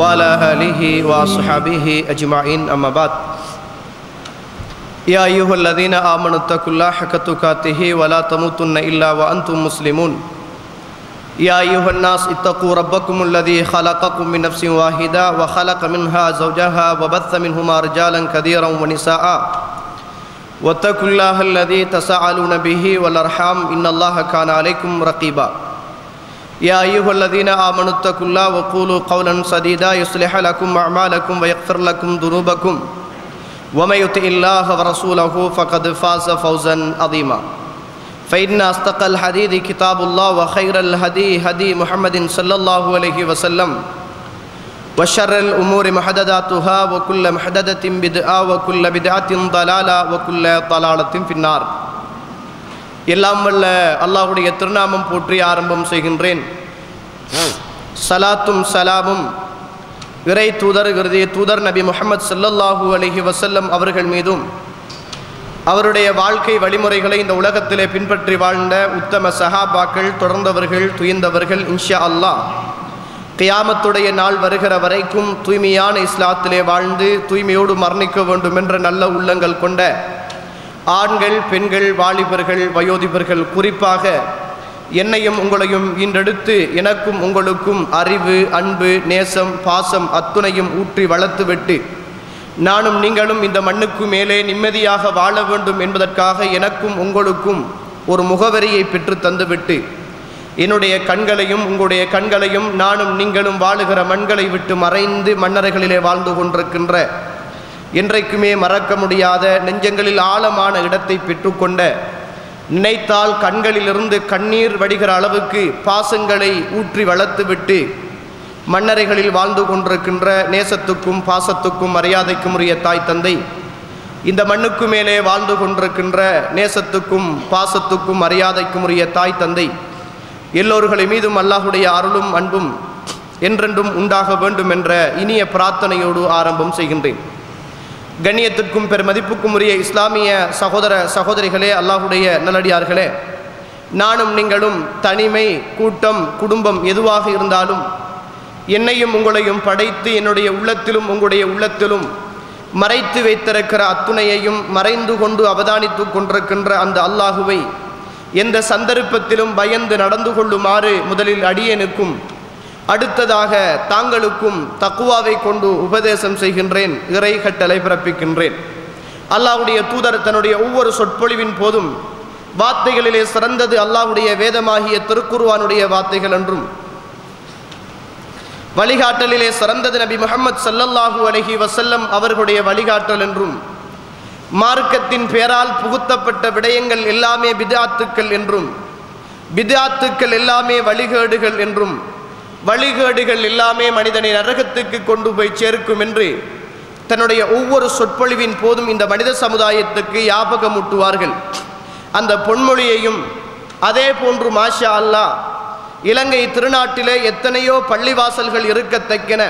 وعلى آله وأصحابه أجمعين أما بعد يا أيها الذين آمنوا اتقوا الله حق تقاته ولا تموتن إلا وأنتم مسلمون يا أيها الناس اتقوا ربكم الذي خلقكم من نفس واحدة وخلق منها زوجها وبث منهما رجالا كثيرا ونساء واتقوا الله الذي تساءلون به والأرحام إن الله كان عليكم رقيبا يا أيها الذين آمنوا اتقوا الله وقولوا قولا سديدا يصلح لكم أعمالكم ويغفر لكم ذنوبكم ومن يطع الله ورسوله فقد فاز فوزا عظيما فإن أصدق الحديث كتاب الله وخير الهدي هدي محمد صلى الله عليه وسلم وشر الأمور محدثاتها وكل محدثة بدعة وكل بدعة ضلالة وكل ضلالة في النار. எல்லாம் வல்ல அல்லாஹ்வுடைய திருநாமம் போற்றி ஆரம்பம் செய்கின்றேன். சலாத்தும் சலாமும் இறை தூதர் தூதர் நபி முஹம்மது ஸல்லல்லாஹு அலைஹி வஸல்லம் அவர்கள் மீதும் அவருடைய வாழ்க்கை வழிமுறைகளை இந்த உலகத்திலே பின்பற்றி வாழ்ந்த உத்தம சஹாபாக்கள், தொடர்ந்தவர்கள், துயிந்தவர்கள், இன்ஷா அல்லாஹ் கியாமத்துடைய நாள் வருகிற வரைக்கும் தூய்மையான இஸ்லாத்திலே வாழ்ந்து தூய்மையோடு மரணிக்க வேண்டும் என்ற நல்ல உள்ளங்கள் கொண்ட ஆண்கள், பெண்கள், வாலிபர்கள், வயோதிபர்கள், குறிப்பாக என்னையும் உங்களையும் ஈன்றெடுத்து எனக்கும் உங்களுக்கும் அறிவு, அன்பு, நேசம், பாசம் அத்துணையும் ஊற்றி வளர்த்துவிட்டு நானும் நீங்களும் இந்த மண்ணுக்கு மேலே நிம்மதியாக வாழ வேண்டும் என்பதற்காக எனக்கும் உங்களுக்கும் ஒரு முகவரியை பெற்று தந்துவிட்டு என்னுடைய கண்களையும் உங்களுடைய கண்களையும் நானும் நீங்களும் வாழுகிற மண்களை விட்டு மறைந்து மண்ணறைகளிலே வாழ்ந்து கொண்டிருக்கின்ற என்றைக்குமே மறக்க முடியாத நெஞ்சங்களில் ஆழமான இடத்தை பெற்றுக்கொண்ட, நினைத்தால் கண்களிலிருந்து கண்ணீர் வடிகிற அளவுக்கு பாசங்களை ஊற்றி வளர்த்துவிட்டு மண்ணறைகளில் வாழ்ந்து கொண்டிருக்கின்ற நேசத்துக்கும் பாசத்துக்கும் மரியாதைக்கும் உரிய தாய் தந்தை, இந்த மண்ணுக்கு மேலே வாழ்ந்து கொண்டிருக்கின்ற நேசத்துக்கும் பாசத்துக்கும் மரியாதைக்கும் உரிய தாய் தந்தை எல்லோர்களை மீதும் அல்லாஹுடைய அருளும் அன்பும் என்றென்றும் உண்டாக வேண்டும் என்ற இனிய பிரார்த்தனையோடு ஆரம்பம் செய்கின்றேன். கண்ணியத்திற்கும் பெருமதிப்புக்கும் உரிய இஸ்லாமிய சகோதர சகோதரிகளே, அல்லாஹுடைய நல்லடியார்களே, நானும் நீங்களும் தனிமை, கூட்டம், குடும்பம் எதுவாக இருந்தாலும் என்னையும் உங்களையும் படைத்து என்னுடைய உள்ளத்திலும் உங்களுடைய உள்ளத்திலும் மறைத்து வைத்திருக்கிற அத்துணையையும் மறைந்து கொண்டு அவதானித்து கொண்டிருக்கின்ற அந்த அல்லாஹுவை எந்த சந்தர்ப்பத்திலும் பயந்து நடந்து கொள்ளுமாறு முதலில் அடியேனுக்கும் அடுத்ததாக தாங்களுக்கும் தக்குவாவை கொண்டு உபதேசம் செய்கின்றேன், இறை கட்டளை பிறப்பிக்கின்றேன். அல்லாஹ்வுடைய தூதர் தன்னுடைய ஒவ்வொரு சொற்பொழிவின் போதும் வார்த்தைகளிலே சிறந்தது அல்லாஹ்வுடைய வேதமாகிய திருக்குர்ஆனுடைய வார்த்தைகள் என்றும், வழிகாட்டலிலே சிறந்தது நபி முஹம்மது ஸல்லல்லாஹு அலைஹி வஸல்லம் அவர்களுடைய வழிகாட்டல் என்றும், மார்க்கத்தின் பேரால் புகுத்தப்பட்ட விடயங்கள் எல்லாமே பித்ஆத்துக்கள் என்றும், பித்ஆத்துக்கள் எல்லாமே வழிகேடுகள் என்றும், வழிகேடுகள் எல்லாமே மனிதனை நரகத்துக்கு கொண்டு போய் சேர்க்கும் என்று தன்னுடைய ஒவ்வொரு சொற்பொழிவின் போதும் இந்த மனித சமுதாயத்துக்கு ஞாபகமூட்டுவார்கள். அந்த பொன்மொழியையும் அதே போன்று மாஷா அல்லாஹ் இலங்கை திருநாட்டிலே எத்தனையோ பள்ளிவாசல்கள் இருக்கத்தக்கென,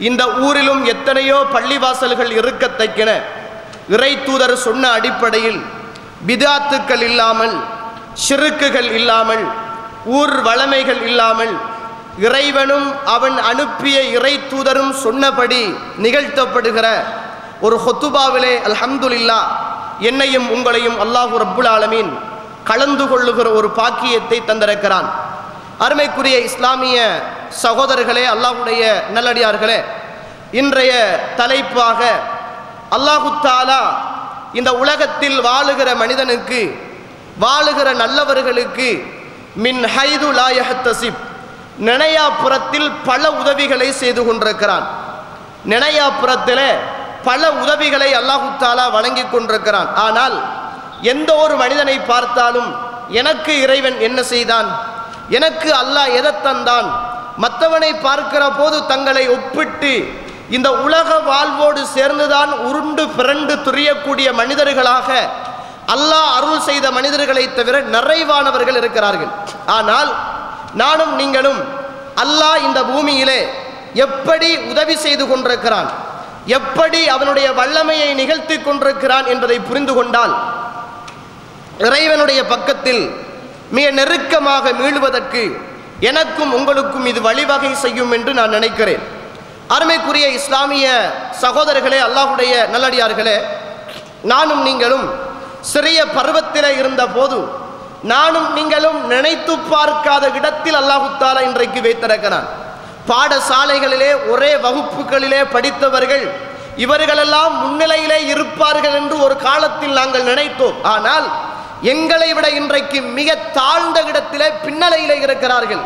இந்த ஊரிலும் எத்தனையோ பள்ளிவாசல்கள் இருக்கத்தக்கென இறை தூதர் சொன்ன அடிப்படையில் பித்ஆத்துக்கள் இல்லாமல், ஷிர்க்குகள் இல்லாமல், ஊர் வளமைகள் இல்லாமல் இறைவனும் அவன் அனுப்பிய இறை தூதரும் சொன்னபடி நிகழ்த்தப்படுகிற ஒரு ஹுத்துபாவிலே அல்ஹம்துலில்லாஹ் என்னையும் உங்களையும் அல்லாஹு ரப்புல் ஆலமீன் கலந்து கொள்ளுகிற ஒரு பாக்கியத்தை தந்திருக்கிறான். அருமைக்குரிய இஸ்லாமிய சகோதரர்களே, அல்லாஹுடைய நல்லடியார்களே, இன்றைய தலைப்பாக அல்லாஹு தஆலா இந்த உலகத்தில் வாழுகிற மனிதனுக்கு, வாழுகிற நல்லவர்களுக்கு மின் ஹைது லா யஹ்தசிப், நினையாப்புறத்தில் பல உதவிகளை செய்து கொண்டிருக்கிறான். நினையாப்புறத்தில் பல உதவிகளை அல்லாஹு தஆலா வழங்கி கொண்டிருக்கிறான். ஆனால் எந்த ஒரு மனிதனை பார்த்தாலும் எனக்கு இறைவன் என்ன செய்தான், எனக்கு அல்லாஹ் எதை தந்தான், மற்றவனை பார்க்கிற போது தங்களை ஒப்பிட்டு இந்த உலக வாழ்வோடு சேர்ந்துதான் உருண்டு பிறண்டு துரியக்கூடிய மனிதர்களாக அல்லாஹ் அருள் செய்த மனிதர்களை தவிர நிறைவானவர்கள் இருக்கிறார்கள். ஆனால் நானும் நீங்களும் அல்லாஹ் இந்த பூமியிலே எப்படி உதவி செய்து கொண்டிருக்கிறான், எப்படி அவனுடைய வல்லமையை நிகழ்த்தி கொண்டிருக்கிறான் என்பதை புரிந்து கொண்டால் இறைவனுடைய பக்கத்தில் மிக நெருக்கமாக மீளுவதற்கு எனக்கும் உங்களுக்கும் இது வழிவகை செய்யும் என்று நான் நினைக்கிறேன். அருமைக்குரிய இஸ்லாமிய சகோதரர்களே, அல்லாஹ்வுடைய நல்லடியார்களே, நானும் நீங்களும் சிறிய பருவத்திலே இருந்த போது நானும் நீங்களும் நினைத்து பார்க்காத இடத்தில் அல்லாஹ் தஆலா இன்றைக்கு வைத்திருக்கிறான். பாடசாலைகளிலே ஒரே வகுப்புகளிலே படித்தவர்கள் இவர்களெல்லாம் முன்னிலையிலே இருப்பார்கள் என்று ஒரு காலத்தில் நாங்கள் நினைத்தோம். ஆனால் எங்களை விட இன்றைக்கு மிக தாழ்ந்த இடத்திலே பின்னலையிலே இருக்கிறார்கள்.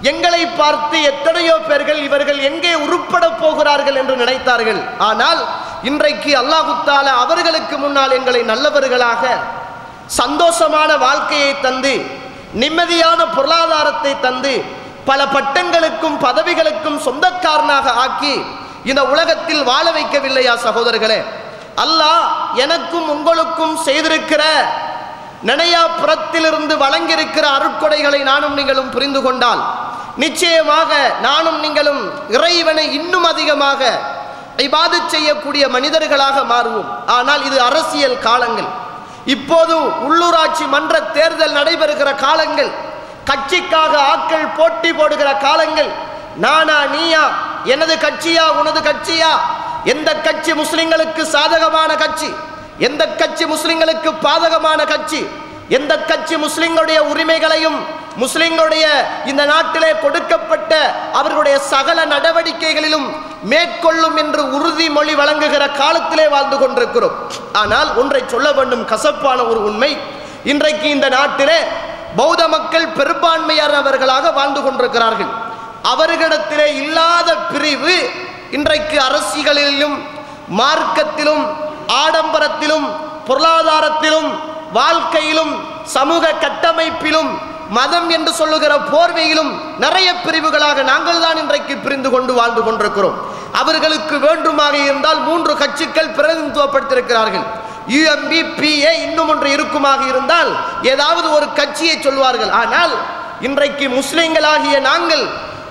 எங்களை பார்த்து எத்தனையோ பேர்கள் இவர்கள் எங்கே உருப்பட போகிறார்கள் என்று நினைத்தார்கள். ஆனால் இன்றைக்கு அல்லாஹ் தஆலா அவர்களுக்கு முன்னால் எங்களை நல்லவர்களாக சந்தோஷமான வாழ்க்கையை தந்து நிம்மதியான பொருளாதாரத்தை தந்து பல பட்டங்களுக்கும் பதவிகளுக்கும் சொந்தக்காரனாக ஆக்கி இந்த உலகத்தில் வாழ வைக்கவில்லையா சகோதரர்களே? அல்லாஹ் எனக்கும் உங்களுக்கும் செய்திருக்கிற நனையா புறத்திலிருந்து வழங்கியிருக்கிற அருட்கொடைகளை நானும் நீங்களும் புரிந்து கொண்டால் நிச்சயமாக நானும் நீங்களும் இறைவனை இன்னும் அதிகமாக இபாதத் செய்யக்கூடிய மனிதர்களாக மாறுவோம். ஆனால் இது அரசியல் காலங்கள். இப்போது உள்ளூராட்சி மன்ற தேர்தல் நடைபெறுகிற காலங்கள், கட்சிக்காக ஆட்கள் போட்டி போடுகிற காலங்கள். நானா நீயா, எனது கட்சியா உனது கட்சியா, எந்த கட்சி முஸ்லிம்களுக்கு சாதகமான கட்சி, எந்த கட்சி முஸ்லிம்களுக்கு பாதகமான கட்சி, எந்த கட்சி முஸ்லிம்களுடைய உரிமைகளையும் முஸ்லிம்களுடைய இந்த நாட்டிலே கொடுக்கப்பட்ட அவர்களுடைய சகல நடவடிக்கைகளிலும் மேற்கொள்ளும் என்று உறுதிமொழி வழங்குகிற காலத்திலே வாழ்ந்து கொண்டிருக்கிறோம். ஆனால் ஒன்றை சொல்ல வேண்டும், கசப்பான ஒரு உண்மை, இன்றைக்கு இந்த நாட்டிலே பௌத்த மக்கள் பெரும்பான்மையானவர்களாக வாழ்ந்து கொண்டிருக்கிறார்கள். அவர்களிடத்திலே இல்லாத பிரிவு இன்றைக்கு அரசியலிலும் மார்க்கத்திலும் ஆடம்பரத்திலும் பொருளாதாரத்திலும் வாழ்க்கையிலும் சமூக கட்டமைப்பிலும் மதம் என்று சொல்லுகிற போர்வையிலும் நிறைய பிரிவுகளாக நாங்கள் தான் இன்றைக்கு பிரிந்து கொண்டு வாழ்ந்து கொண்டிருக்கிறோம். அவர்களுக்கு வேண்டுமாக இருந்தால் 3 கட்சிகள் பிரதிநிதித்துவப்படுத்தியிருக்கிறார்கள். யுஎம்பி, பிஏ, இன்னும் ஒன்று இருக்குமாக இருந்தால் ஏதாவது ஒரு கட்சியை சொல்வார்கள். ஆனால் இன்றைக்கு முஸ்லிம்களாகிய நாங்கள்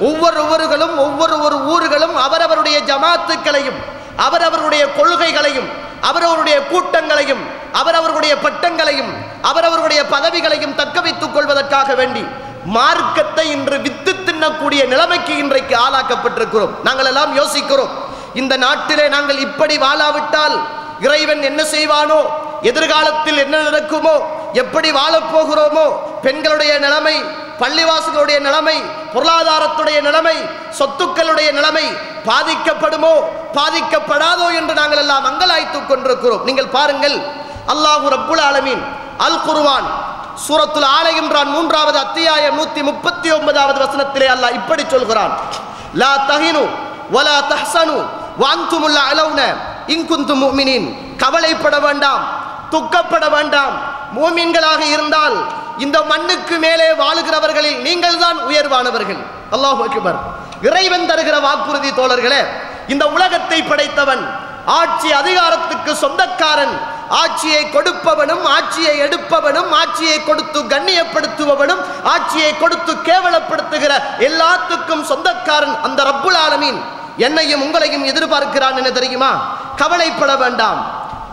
ஒவ்வொருவர்களும் ஒவ்வொரு ஊர்களும் அவரவருடைய ஜமாத்துக்களையும் அவரவருடைய கொள்கைகளையும் அவரவருடைய கூட்டங்களையும் அவரவர்களுடைய பட்டங்களையும் அவரவர்களுடைய பதவிகளையும் தக்க வைத்துக் கொள்வதற்காக வேண்டி மார்க்கத்தை இன்று வித்து தின்னக்கூடிய நிலைமைக்கு இன்றைக்கு ஆளாக்கப்பட்டிருக்கிறோம். நாங்கள் எல்லாம் யோசிக்கிறோம், இந்த நாட்டிலே நாங்கள் இப்படி வாழாவிட்டால் இறைவன் என்ன செய்வானோ, எதிர்காலத்தில் என்ன நடக்குமோ, எப்படி வாழப்போகிறோமோ, பெண்களுடைய நிலைமை, பள்ளிவாசலுடைய நிலைமை, பொருளாதாரத்துடைய நிலைமை, சொத்துக்களுடைய நிலைமை பாதிக்கப்படுமோ பாதிக்கப்படாதோ என்று நாங்கள் எல்லாம் அங்கலாய்த்துக் கொண்டிருக்கிறோம். நீங்கள் பாருங்கள், அல்லாஹ் ரப்புல் ஆலமீன் அல் குர்ஆன் சூரத்துல் ஆல இம்ரான் 3வது அத்தியாயம் 139வது வசனத்திலே அல்லாஹ் இப்படி சொல்கிறான், லா தஹினு வலா தஹ்சனு வஅன்துமுல் அலௌன இன் குன்தும் முஃமினீன். கவலைப்பட வேண்டாம், துக்கப்பட வேண்டாம். மூமின்களாக இருந்தால் இந்த மண்ணுக்கு மேலே வாழுகிறவர்களில் நீங்கள் தான் உயர்வானவர்கள். அல்லாஹு அக்பர். இறைவன் தருகிற வாக்குறுதி தோழர்களே. இந்த உலகத்தை படைத்தவன், ஆட்சி அதிகாரத்துக்கு சொந்தக்காரன், ஆட்சியை கொடுப்பவனும் ஆட்சியை எடுப்பவனும் ஆட்சியை கொடுத்து கண்ணியப்படுத்துபவனும் ஆட்சியை கொடுத்து கேவலப்படுத்துகிற எல்லாத்துக்கும் சொந்தக்காரன் அந்த ரப்புல் ஆலமீன் என்னையும் உங்களையும் எதிர்பார்க்கிறான். என்ன தெரியுமா? கவலைப்பட வேண்டாம்,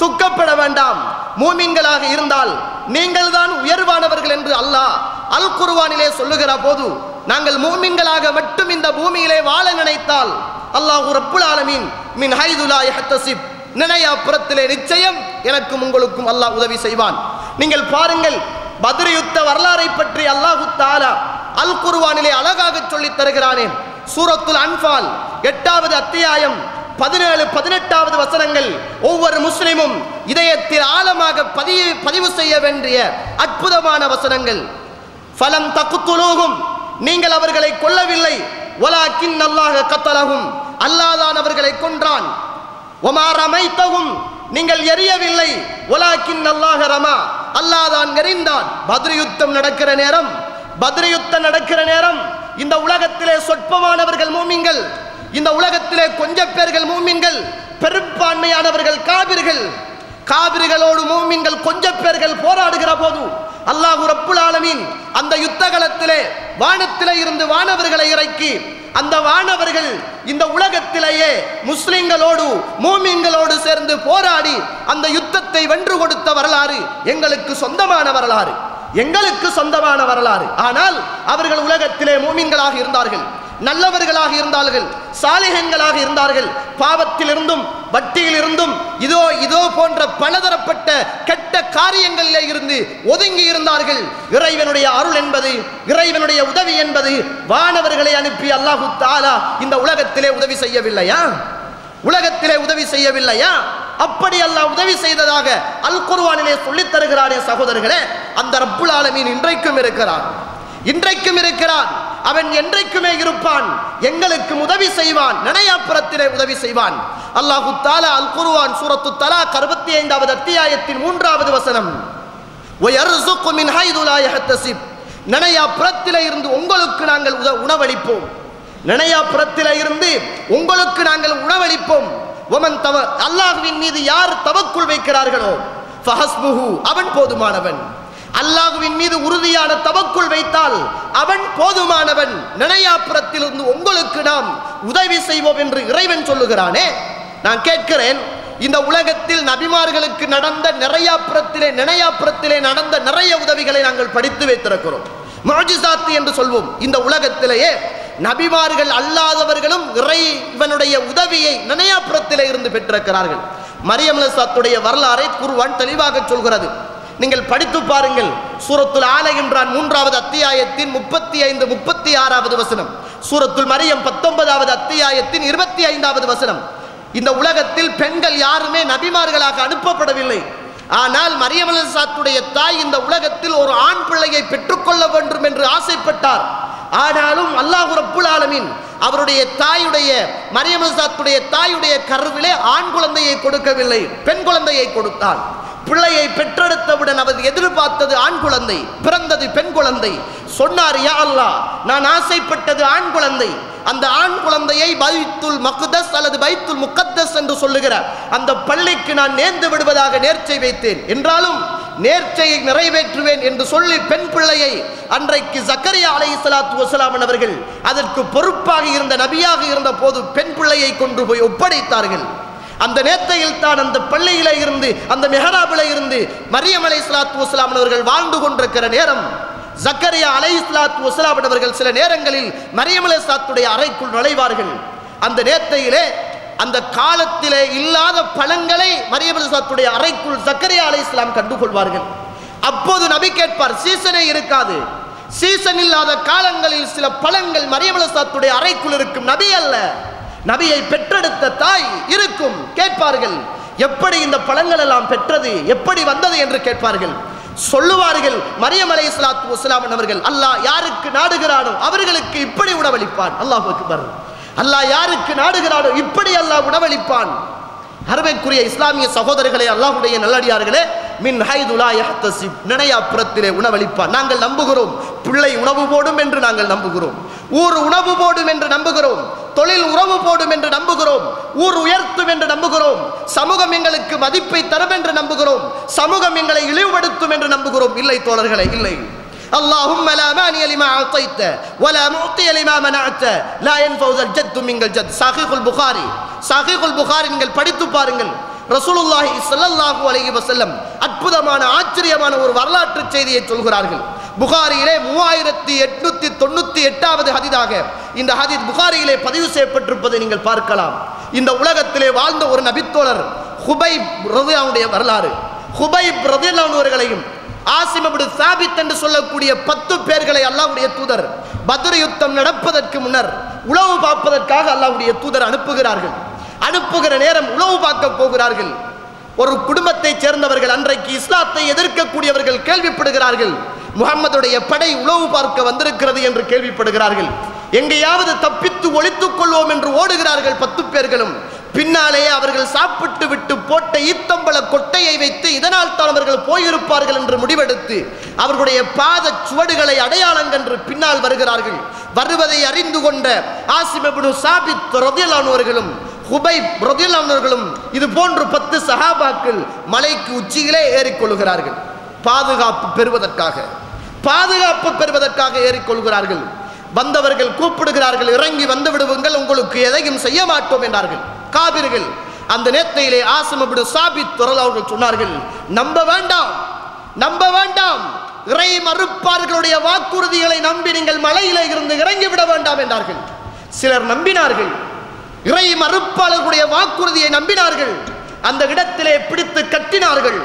துக்கப்பட வேண்டாம். மூமின்களாக இருந்தால் நீங்கள் தான் உயர்வானவர்கள் என்று அல்லாஹ் அல் குர்ஆனிலே சொல்லுகிற போது நாங்கள் மூமின்களாக மட்டும் இந்த பூமியிலே வாழ நினைத்தால் அல்லாஹ் ரப்புல் ஆலமீன் மின் ஹைது லா யஹ்தஸிப், நினையா புறத்திலே நிச்சயம் எனக்கும் உங்களுக்கும் அல்லாஹ் உதவி செய்வான். நீங்கள் பாருங்கள், பத்ர் யுத்த வரலாறை பற்றி அல்லாஹ் தஆலா அல் குர்ஆனிலே அழகாக சொல்லித் தருகிறானே. சூரத்துல் அன்ஃபால் 8வது அத்தியாயம் 17-18வது வசனங்கள் ஒவ்வொரு முஸ்லிமும் இதயத்தில் ஆழமாக பதிவு செய்ய வேண்டிய அற்புதமான வசனங்கள். ஃபலம் தக்துலூஹும், நீங்கள் அவர்களை கொல்லவில்லை, வலாக்கின் அல்லாஹ் கத்தலஹும், அல்லாஹ் தான் அவர்களை கொன்றான். வமா ரமைத்தஹும், நீங்கள் எரியவில்லை, வலாக்கின் அல்லாஹ் ரமா, அல்லாஹ் தான் எறிந்தான். பத்ர் யுத்தம் நடக்கிற நேரம், பத்ர் யுத்தம் நடக்கிற நேரம் இந்த உலகத்திலே சொற்பமானவர்கள் மூமின்கள், இந்த உலகத்திலே கொஞ்ச பேர்கள் மூமின்கள், பெரும்பான்மையானவர்கள் காபிர்கள். காபிர்களோடு மூமின்கள் கொஞ்ச பேர்கள் போராடுகிற போது அல்லாஹ் ரப்புல் ஆலமீன் அந்த யுத்த களத்திலே வானத்திலே இருந்து வானவர்களை இறக்கி அந்த வானவர்கள் இந்த உலகத்திலேயே முஸ்லிம்களோடு மூமின்களோடு சேர்ந்து போராடி அந்த யுத்தத்தை வென்று கொடுத்த வரலாறு எங்களுக்கு சொந்தமான வரலாறு, எங்களுக்கு சொந்தமான வரலாறு. ஆனால் அவர்கள் உலகத்திலே மூமின்களாக இருந்தார்கள். நல்லவர்களாக இருந்தார்கள், சாலிஹன்களாக இருந்தார்கள். பாவத்திலிருந்தும் வட்டியிலிருந்தும் இதோ போன்ற பலதரப்பட்ட கெட்ட காரியங்களிலே இருந்து ஒதுங்கி இருந்தார்கள். இறைவனுடைய அருள் என்பது, இறைவனுடைய உதவி என்பது, வானவர்களை அனுப்பி அல்லாஹு தஆலா இந்த உலகத்திலே உதவி செய்யவில்லையா? உலகத்திலே உதவி செய்யவில்லையா? அப்படி அல்லாஹ் உதவி செய்ததாக அல் குர்ஆனிலே சொல்லித் தருகிறாரே சகோதரர்களே, அந்த ரப்புல் ஆலமீன் இன்றைக்கும் இருக்கிறான், இன்றைக்கும் இருக்கிறான். அவன் என்றைக்குமே இருப்பான், எங்களுக்கு உதவி செய்வான், நினையாப்புறத்திலே உதவி செய்வான். அல்லாஹு தஆலா அல் குர்ஆன் சூரத்து தலாக் 65வது அத்தியாயத்தின் 3வது வசனம், வயர்ஸுகு மின் ஹைது லா யஹ்தஸிப், நினையாப்புறத்திலே இருந்து உங்களுக்கு நாங்கள் உணவளிப்போம், நினையாப்புறத்திலே இருந்து உங்களுக்கு நாங்கள் உணவளிப்போம். ஒமன் அல்லாஹ்வின் மீது யார் தவக்குல் வைக்கிறார்களோ ஃபஹஸ்புஹு, அவன் போதுமானவன். அல்லாஹ்வின் மீது உறுதியான தவக்குல் வைத்தால் அவன் போதுமானவன். நினையாப்புறத்திலிருந்து உங்களுக்கு நாம் உதவி செய்வோம் என்று இறைவன் சொல்லுகிறானே. நான் கேட்கிறேன், இந்த உலகத்தில் நபிமார்களுக்கு நடந்த நினையாப்புறத்திலே நடந்த நிறைய உதவிகளை நாங்கள் படித்து வைத்திருக்கிறோம். முஅஜிசாத் என்று சொல்வோம். இந்த உலகத்திலேயே நபிமார்கள் அல்லாதவர்களும் இறைவனுடைய உதவியை நினையாப்புறத்திலே இருந்து பெற்றிருக்கிறார்கள். மரியம் அலைஹிஸ்ஸலாத்துடைய வரலாறை குர்ஆன் தெளிவாக சொல்கிறது. நீங்கள் படித்து பாருங்கள். சூரத்துல் ஆல இம்ரான் 3வது அத்தியாயத்தின் 35 36வது வசனம், சூரத்துல் மரியம் 19வது அத்தியாயத்தின் 25வது வசனம். இந்த உலகத்தில் பெண்கள் யாருமே நபிமார்களாக அனுப்பப்படவில்லை. ஆனால் மரியம் அலைஹிஸ்ஸலாத்துடைய தாய் இந்த உலகத்தில் ஒரு ஆண் பிள்ளையை பெற்றுக்கொள்ள வேண்டும் என்று ஆசைப்பட்டார். ஆனாலும் அல்லாஹ் ரப்புல் ஆலமீன் அவருடைய தாயுடைய மரியம் அலைஹிஸ்ஸலாத்துடைய தாயுடைய கருவிலே ஆண் குழந்தையை கொடுக்கவில்லை, பெண் குழந்தையை கொடுத்தார். பிள்ளையை பெற்றெடுத்தவுடன் அவர் எதிர்பார்த்தது ஆண் குழந்தை, பிறந்தது பெண் குழந்தை. சொன்னார், யா அல்லாஹ், நான் ஆசைப்பட்டது ஆண் குழந்தை. அந்த ஆண் குழந்தையை பைத்துல் மக்தஸ் அல்லது பைத்துல் முகத்தஸ் என்று சொல்லுகிறார் அந்த பள்ளிக்கு நான் நேர்ந்து விடுவதாக நேர்ச்சை வைத்தேன். என்றாலும் நேர்ச்சையை நிறைவேற்றுவேன் என்று சொல்லி பெண் பிள்ளையை அன்றைக்கு ஜக்கரியா அலைஹிஸ்ஸலாத்து வஸலாம் அவர்கள் அதற்கு பொறுப்பாக இருந்த நபியாக இருந்த போது பெண் பிள்ளையை கொண்டு போய் ஒப்படைத்தார்கள். அந்த நேரத்தில் தான் அந்த பள்ளியிலே இருந்து, அந்த மெஹராபிலே இருந்து மரியம் அலைஹிஸ்ஸலாத்து வஸலாம் அவர்கள் வாழ்ந்து கொண்டிருக்கிற நேரம், ஜக்கரியா அலைஹிஸ்ஸலாத்து வஸலாம் அவர்கள் சில நேரங்களில் மரியம் அலைஹிஸ்ஸலாத்துடைய அறைக்குள் நுழைவார்கள். அந்த நேரத்திலே அந்த காலத்திலே இல்லாத பழங்களை மரியம் அலைஹிஸ்ஸலாத்துடைய அறைக்குள் ஜக்கரியா அலைஹிஸ்ஸலாம் கண்டுகொள்வார்கள். அப்போது நபி கேட்பார், சீசனே இருக்காது, சீசன் இல்லாத காலங்களில் சில பழங்கள் மரியம் அலைஹிஸ்ஸலாத்துடைய அறைக்குள் இருக்கும். நபி அல்ல, நபியை பெற்றெடுத்த தாய் இருக்கும். கேட்பார்கள், எப்படி இந்த பழங்கள் எல்லாம் பெற்றது, எப்படி வந்தது என்று கேட்பார்கள். சொல்லுவார்கள், மரியம் அலைஹிஸ்ஸலாத்து வஸலாம் அவர்கள் அல்லாஹ் யாருக்கு நாடுகிறானோ அவர்களுக்கு இப்படி உணவளிப்பான். அல்லாஹ் அக்பர். அல்லாஹ் யாருக்கு நாடுகிறானோ இப்படி அல்லாஹ் உணவளிப்பான். அருமைக்குரிய இஸ்லாமிய சகோதரர்களே, அல்லாஹ்வுடைய நல்லடியார்களே, மின் ஹைது லா யஹ்தஸிப், நினையாப்புறத்திலே உணவளிப்பான். நாங்கள் நம்புகிறோம், பிள்ளை உணவு போடும் என்று நாங்கள் நம்புகிறோம், ஊர் உணவு போடும் என்று நம்புகிறோம், தொழில் உறவு போடும் என்று நம்புகிறோம், ஊர் உயர்த்தும் என்று நம்புகிறோம், சமூகம் எங்களுக்கு மதிப்பை தரும் என்று நம்புகிறோம், சமூகம் எங்களை இழிவுபடுத்தும் என்று நம்புகிறோம். இல்லை தோழர்களே, இல்லை. اللهم لا مانع لما أعطيت ولا معطي لما منعت لا ينفع ذا الجد منك الجد. சஹீஹுல் புகாரி நீங்கள் படித்து பாருங்கள். ரசூலுல்லாஹி ஸல்லல்லாஹு அலைஹி வஸல்லம் அற்புதமான ஆச்சரியமான ஒரு வரலாற்று செய்தியை சொல்கிறார்கள். புகாரியிலே 3898வது ஹதீஸாக இந்த ஹதீஸ் புகாரியிலே பதிவு செய்யப்பட்டிருப்பதை நீங்கள் பார்க்கலாம். இந்த உலகத்திலே வாழ்ந்த ஒரு நபித்தோழர் ஹுபைப் ரலியல்லாஹுடைய வரலாறு. ஹுபைப் ரலியல்லாஹு அவர்களையும் ஆசிம் இப்னு சாபித் என்று சொல்லக்கூடிய 10 பேர்களை அல்லாஹ்வுடைய தூதர் பத்ர் யுத்தம் நடப்பதற்கு முன்னர் உளவு பார்ப்பதற்காக அல்லாஹ்வுடைய தூதர் அனுப்புகிறார்கள். அனுப்புகிற நேரம் உளவு பார்க்க போகிறார்கள். ஒரு குடும்பத்தை சேர்ந்தவர்கள், அன்றைக்கு இஸ்லாத்தை எதிர்க்கக்கூடியவர்கள் கேள்விப்படுகிறார்கள், முஹம்மதுடைய படை உளவு பார்க்க வந்திருக்கிறது என்று கேள்விப்படுகிறார்கள். எங்கேயாவது தப்பித்து ஒளித்துக் கொள்வோம் என்று ஓடுகிறார்கள் 10 பேர்களும். பின்னாலே அவர்கள் சாப்பிட்டு விட்டு போட்ட ஈத்தம்பழ கொட்டையை வைத்து இதனால் தான் அவர்கள் போயிருப்பார்கள் என்று முடிவெடுத்து அவர்களுடைய பாத சுவடுகளை அடையாளம் கண்டு பின்னால் வருகிறார்கள். வருவதை அறிந்து கொண்ட ஆசிம் இப்னு சாபித் ரலியல்லாஹு அவர்களும் ஹுபைப் ரலியல்லாஹு அவர்களும் இது போன்று 10 சஹாபாக்கள் மலைக்கு உச்சியிலே ஏறிக்கொள்கிறார்கள். பாதுகாப்பு பெறுவதற்காக ஏறிக்கொள்கிறார்கள். வந்தவர்கள் கூப்பிடுகிறார்கள், இறங்கி வந்து விடுவுங்கள், உங்களுக்கு எதையும் செய்ய மாட்டோம் என்றார்கள் காபிர்கள். அந்த நேரத்திலே ஆசிம் இப்னு சாபித் அவர்கள் சொன்னார்கள், நம்ப வேண்டாம், இறை மறுப்பார்களுடைய வாக்குறுதிகளை நம்பி நீங்கள் மலையிலே இருந்து இறங்கி விட வேண்டாம் என்றார்கள். சிலர் நம்பினார்கள், இறை மறுப்பாளர்களுடைய வாக்குறுதியை நம்பினார்கள். அந்த இடத்திலே பிடித்து கட்டினார்கள்.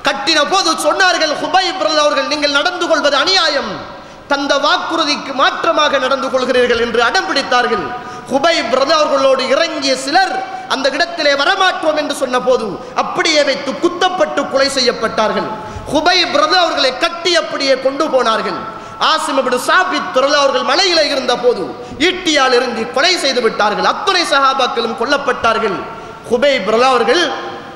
கட்டின போது சொன்னார்கள், ஹுபைப் அவர்கள், நீங்கள் நடந்து கொள்வது அநியாயம், தந்த வாக்குறுதிக்கு மாற்றமாக நடந்து கொள்கிறீர்கள் என்று அடம் பிடித்தார்கள். ஹுபைப் அவர்களோடு இறங்கிய சிலர் அந்த இடத்திலே வரமாட்டோம் என்று சொன்ன போது அப்படியே வைத்து குத்தப்பட்டு கொலை செய்யப்பட்டார்கள். ஹுபைப் அவர்களை கட்டி அப்படியே கொண்டு போனார்கள். ஆசிம் இப்னு சாபித் அவர்கள் மலையிலே இருந்த போது ஈட்டியால் இறங்கி கொலை செய்து விட்டார்கள். அத்துணை சஹாபாக்களும் கொல்லப்பட்டார்கள். ஹுபைப் அவர்கள்